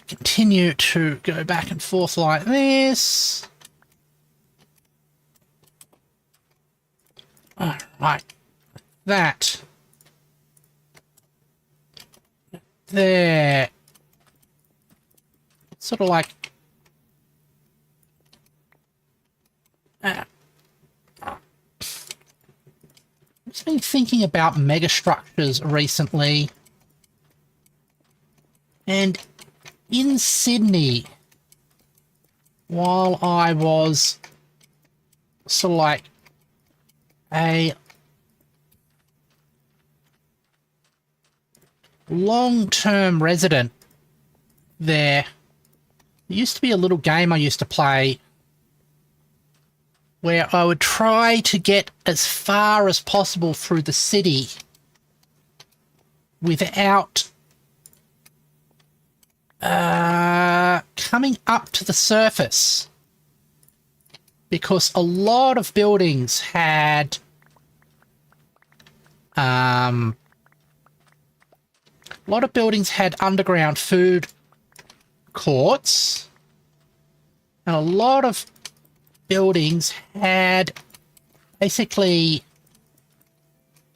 Continue to go back and forth like this. All right. That. There. Sort of like... I've just been thinking about megastructures recently. And in Sydney, while I was sort of like a long-term resident there used to be a little game I used to play where I would try to get as far as possible through the city without coming up to the surface, because a lot of buildings had underground food courts, and a lot of buildings had basically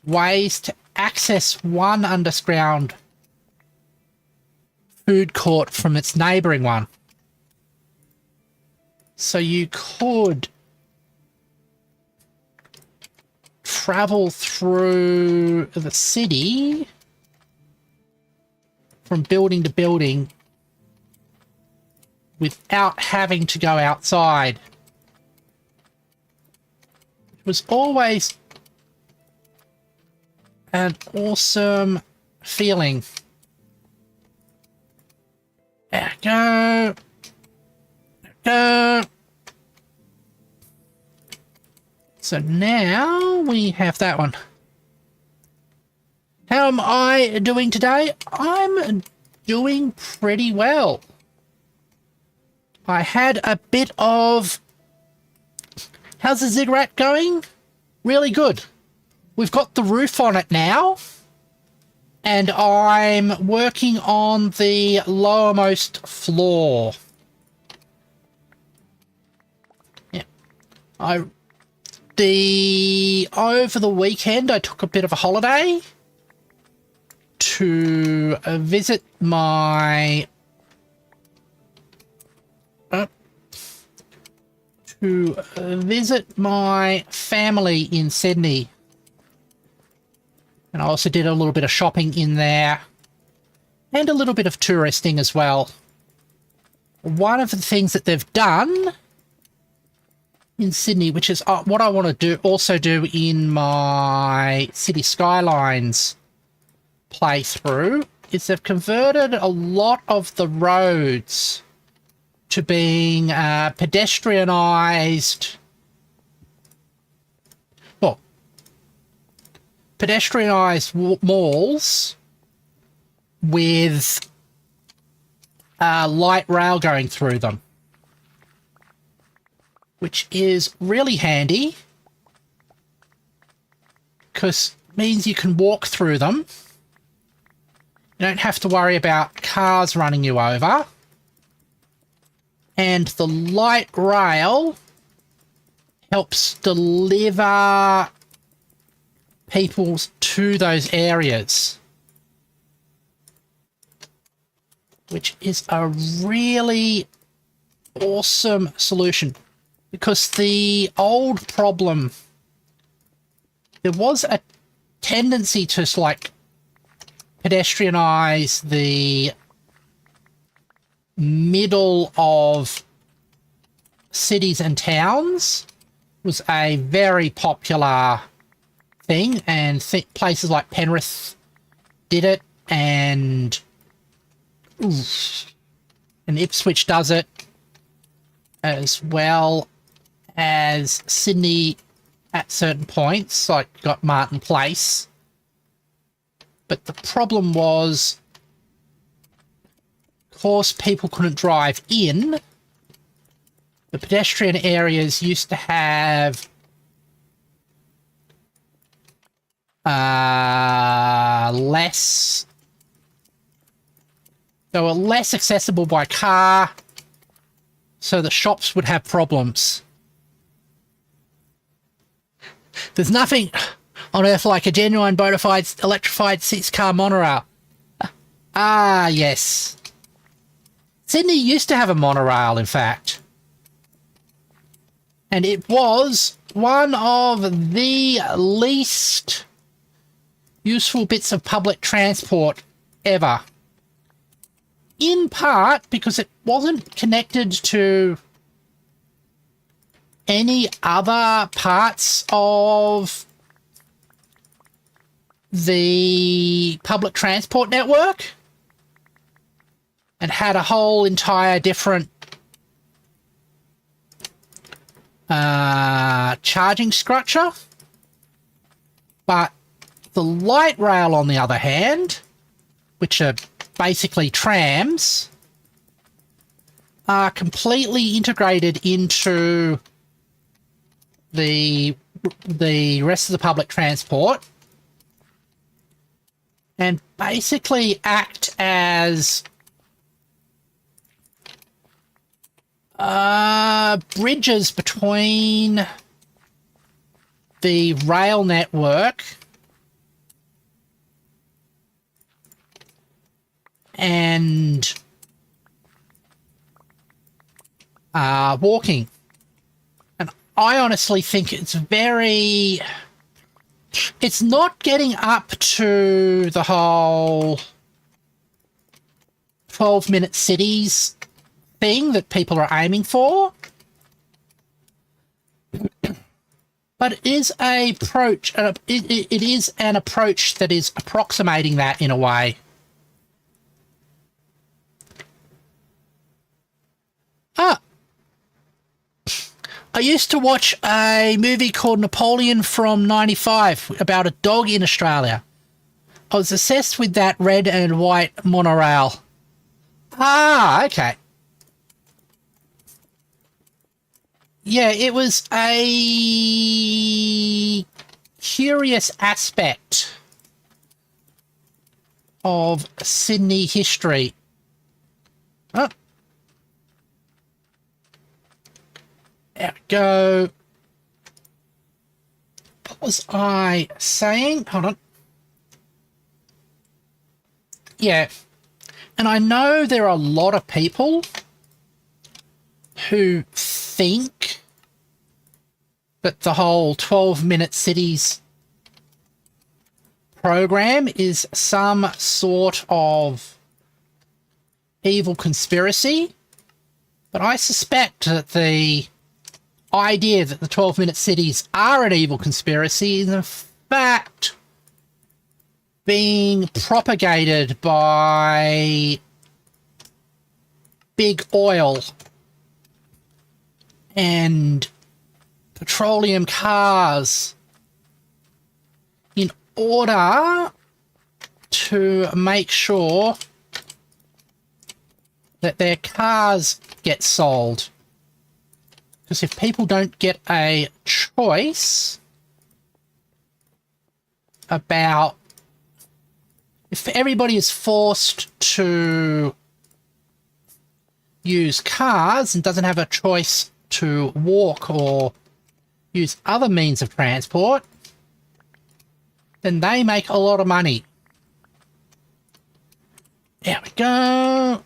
ways to access one underground food court from its neighbouring one. So you could travel through the city from building to building without having to go outside. It was always an awesome feeling. There we go. There we go. So now we have that one. How am I doing today? I'm doing pretty well. I had a bit of... How's the ziggurat going? Really good. We've got the roof on it now. And I'm working on the lowermost floor. Over the weekend, I took a bit of a holiday to visit my family in Sydney. And I also did a little bit of shopping in there and a little bit of touristing as well. One of the things that they've done in Sydney, which is what I want to also do in my City Skylines playthrough, is they've converted a lot of the roads to being pedestrianised malls with light rail going through them, which is really handy because it means you can walk through them. You don't have to worry about cars running you over. And the light rail helps deliver people to those areas, which is a really awesome solution. Because the old problem, there was a tendency to like pedestrianize the middle of cities and towns. Was a very popular thing, and places like Penrith did it, and Ipswich does it, as well as Sydney at certain points, like got Martin Place. But the problem was, of course, people couldn't drive in. The pedestrian areas used to have they were less accessible by car, so the shops would have problems. There's nothing on earth like a genuine bona fide electrified 6-car monorail. Ah, yes. Sydney used to have a monorail, in fact. And it was one of the least useful bits of public transport ever. In part because it wasn't connected to any other parts of the public transport network and had a whole entire different charging structure. But the light rail, on the other hand, which are basically trams, are completely integrated into the rest of the public transport and basically act as bridges between the rail network and walking. And I honestly think it's not getting up to the whole 12-minute cities thing that people are aiming for. But it is it is an approach that is approximating that in a way. I used to watch a movie called Napoleon from '95 about a dog in Australia. I was obsessed with that red and white monorail. Ah, okay. Yeah, it was a curious aspect of Sydney history. Oh. There we go. was I saying? Hold on. Yeah. And I know there are a lot of people who think that the whole 12-minute cities program is some sort of evil conspiracy, but I suspect that the idea that the 12-minute cities are an evil conspiracy is in fact being propagated by big oil and petroleum cars in order to make sure that their cars get sold. Because if people don't get a choice about... If everybody is forced to use cars and doesn't have a choice to walk or use other means of transport, then they make a lot of money. There we go.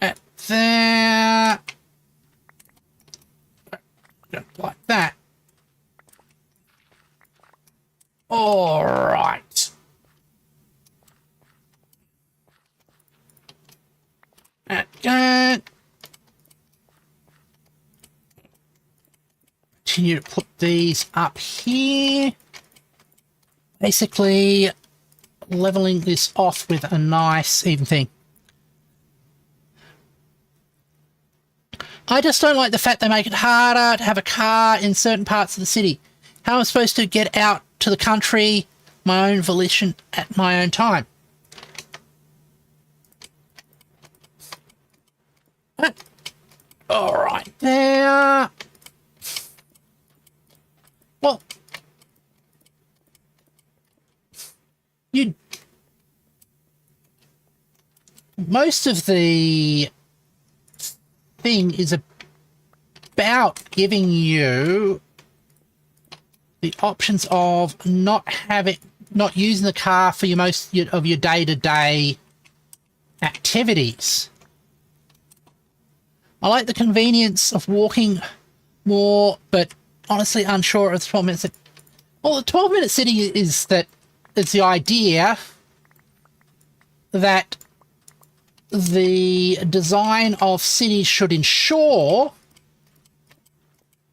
At there. Like that. All right. Okay. Continue to put these up here. Basically, leveling this off with a nice even thing. I just don't like the fact they make it harder to have a car in certain parts of the city. How am I supposed to get out to the country, my own volition, at my own time? All right, there. Well, most of the thing is about giving you the options of not using the car for most of your day-to-day activities. I like the convenience of walking more, but honestly unsure of the 12 minutes. Well, the 12-minute city is that it's the idea that the design of cities should ensure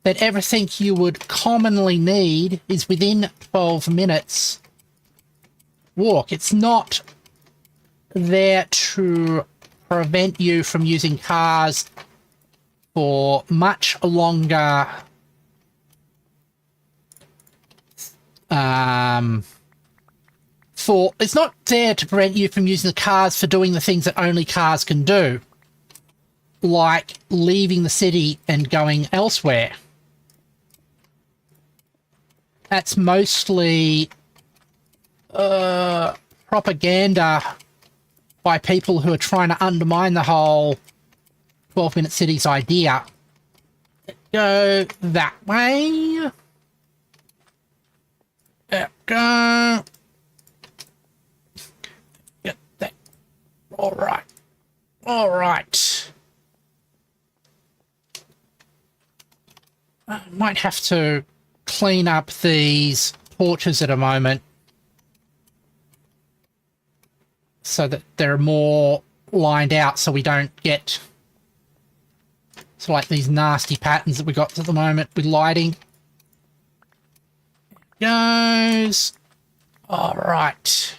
that everything you would commonly need is within 12 minutes walk. It's not there to prevent you from using cars for much longer it's not there to prevent you from using the cars for doing the things that only cars can do, like leaving the city and going elsewhere. That's mostly propaganda by people who are trying to undermine the whole 12-minute cities idea. Go that way. There we go. Get that. All right. All right. I might have to clean up these torches at a moment so that they're more lined out so we don't get like these nasty patterns that we got at the moment with lighting. Goes. All right.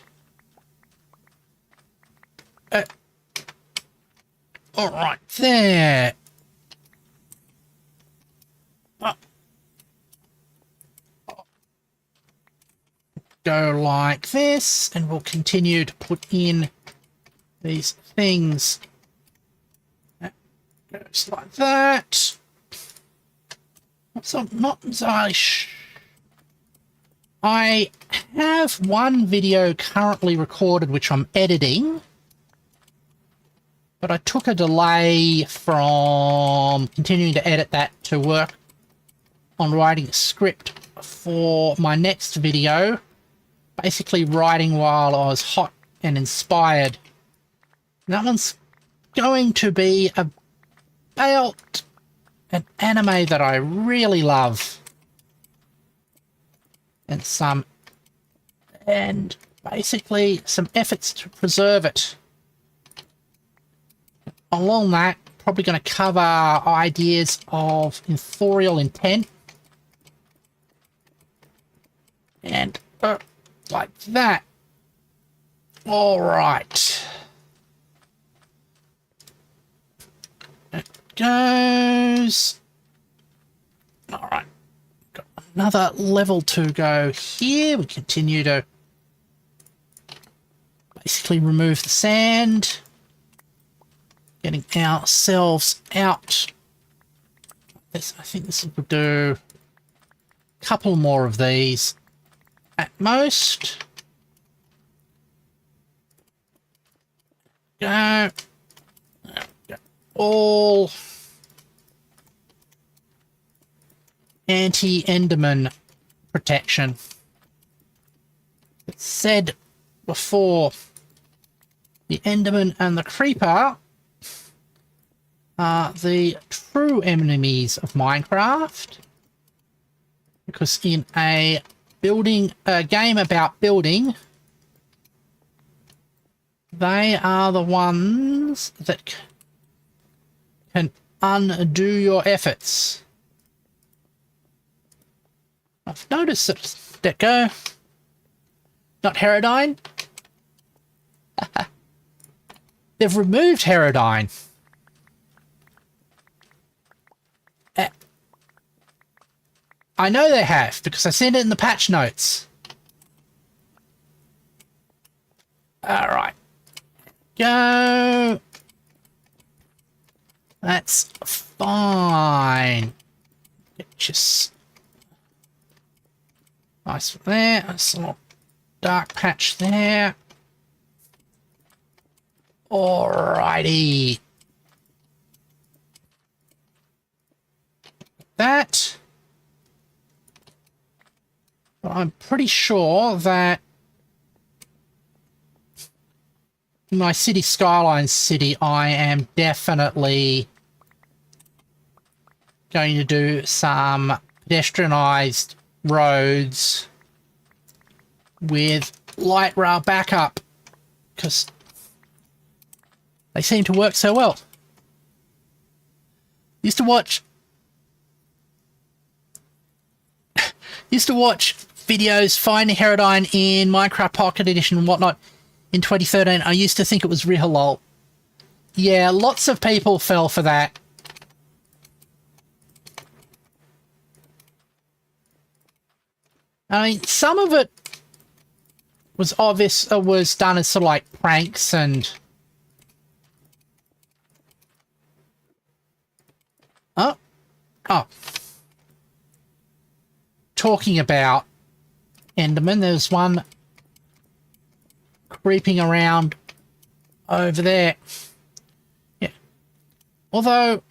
All right, there. Go like this, and we'll continue to put in these things. That goes like that. So not entirely I have one video currently recorded which I'm editing, but I took a delay from continuing to edit that to work on writing a script for my next video. Basically writing while I was hot and inspired. And that one's going to be about an anime that I really love. And basically some efforts to preserve it. Along that, probably going to cover ideas of authorial intent. And like that. All right. It goes. All right. Got another level to go here. We continue to basically remove the sand. Getting ourselves out. I think this will do a couple more of these at most. Go. All anti-Enderman protection. It's said before, the Enderman and the Creeper are the true enemies of Minecraft, because in a game about building, they are the ones that can undo your efforts. I've noticed that. Let go. Not Herodine. They've removed Herodine. I know they have, because I've seen it in the patch notes. Alright. Go. That's fine. Just nice there. That's a little dark patch there. Alrighty. That. But I'm pretty sure that in my city skyline city, I am definitely going to do some pedestrianised roads with light rail backup, because they seem to work so well. Used to watch videos finding Herodine in Minecraft Pocket Edition and whatnot in 2013. I used to think it was real lol. Yeah, lots of people fell for that. I mean, some of it was obvious, was done as sort of like pranks and... Oh. Talking about Enderman, there's one creeping around over there. Yeah. Although,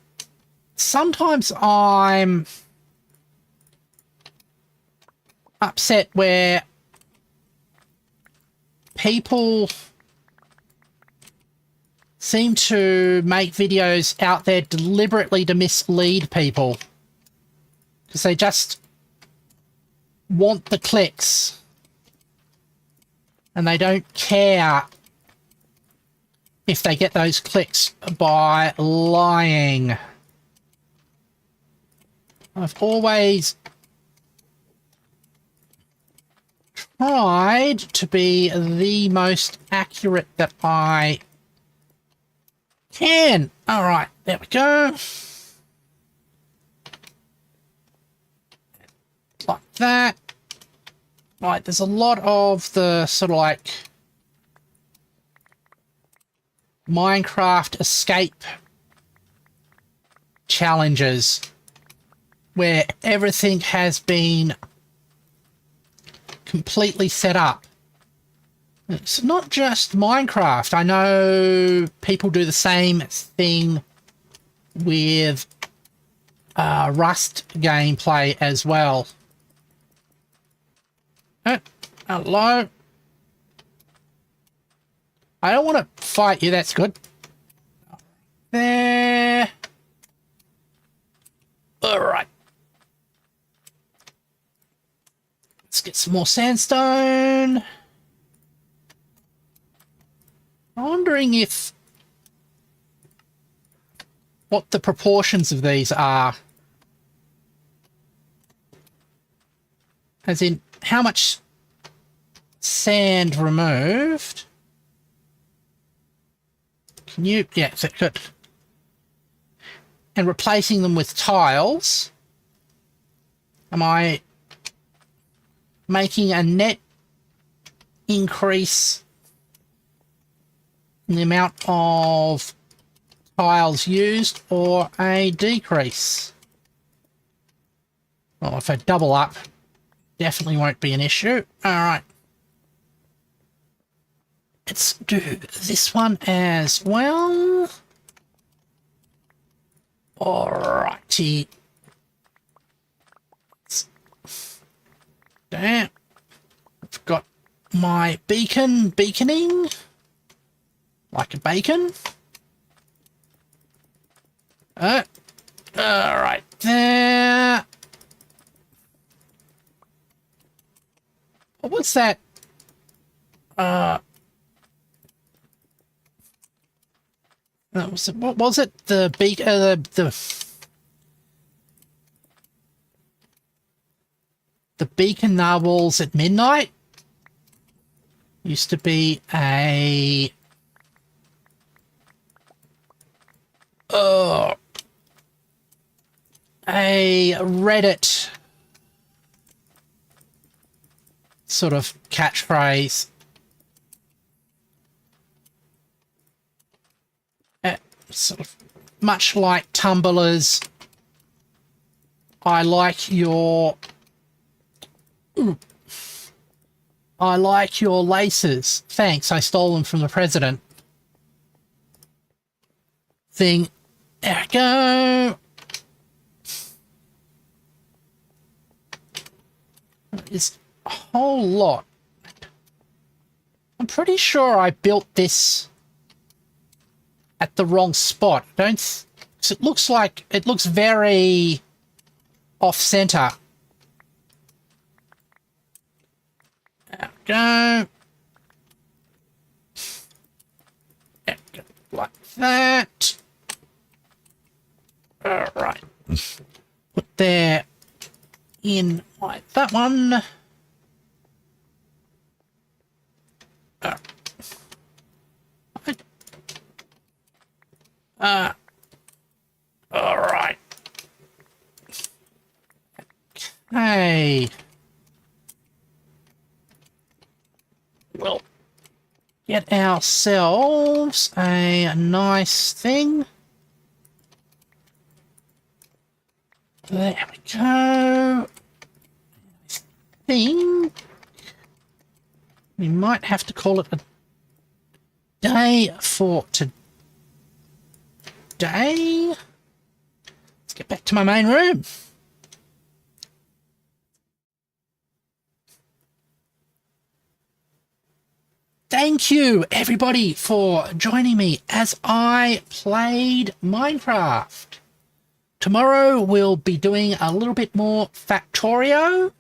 sometimes I'm upset where people seem to make videos out there deliberately to mislead people, because they just want the clicks and they don't care if they get those clicks by lying. I've always tried to be the most accurate that I can. All right, there we go. Like that. Right, there's a lot of the sort of like Minecraft escape challenges where everything has been completely set up. It's not just Minecraft. I know people do the same thing with Rust gameplay as well. Hello? I don't want to fight you, that's good. There. Alright. Let's get some more sandstone. I'm wondering what the proportions of these are. As in, how much sand removed? Can you... Yeah, good. And replacing them with tiles. Am I making a net increase in the amount of tiles used or a decrease? Well, if I double up, definitely won't be an issue. All right. Let's do this one as well. Alrighty. Damn. I've got my beaconing. Like a bacon. Alright there. What was that? What was it? The beacon narwhals at midnight used to be a Reddit sort of catchphrase. Sort of much like Tumblr's I like your laces. Thanks, I stole them from the president. Thing. There we go. There's a whole lot. I'm pretty sure I built this at the wrong spot. It looks very off center. There we go. There we go. Like that. All right. Put there in like that one. All right. Okay. We'll get ourselves a nice thing. There we go. I think we might have to call it a day for today. Let's get back to my main room. Thank you, everybody, for joining me as I played Minecraft. Tomorrow we'll be doing a little bit more Factorio.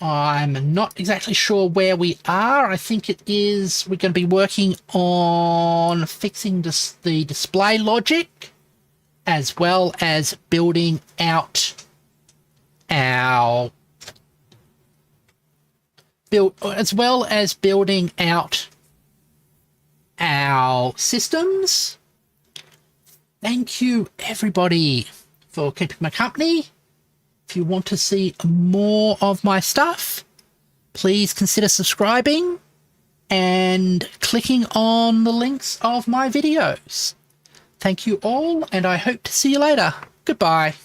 I'm not exactly sure where we are. I think we're going to be working on fixing the display logic, as well as building out our systems. Thank you, everybody, for keeping my company. If you want to see more of my stuff, please consider subscribing and clicking on the links of my videos. Thank you all, and I hope to see you later. Goodbye.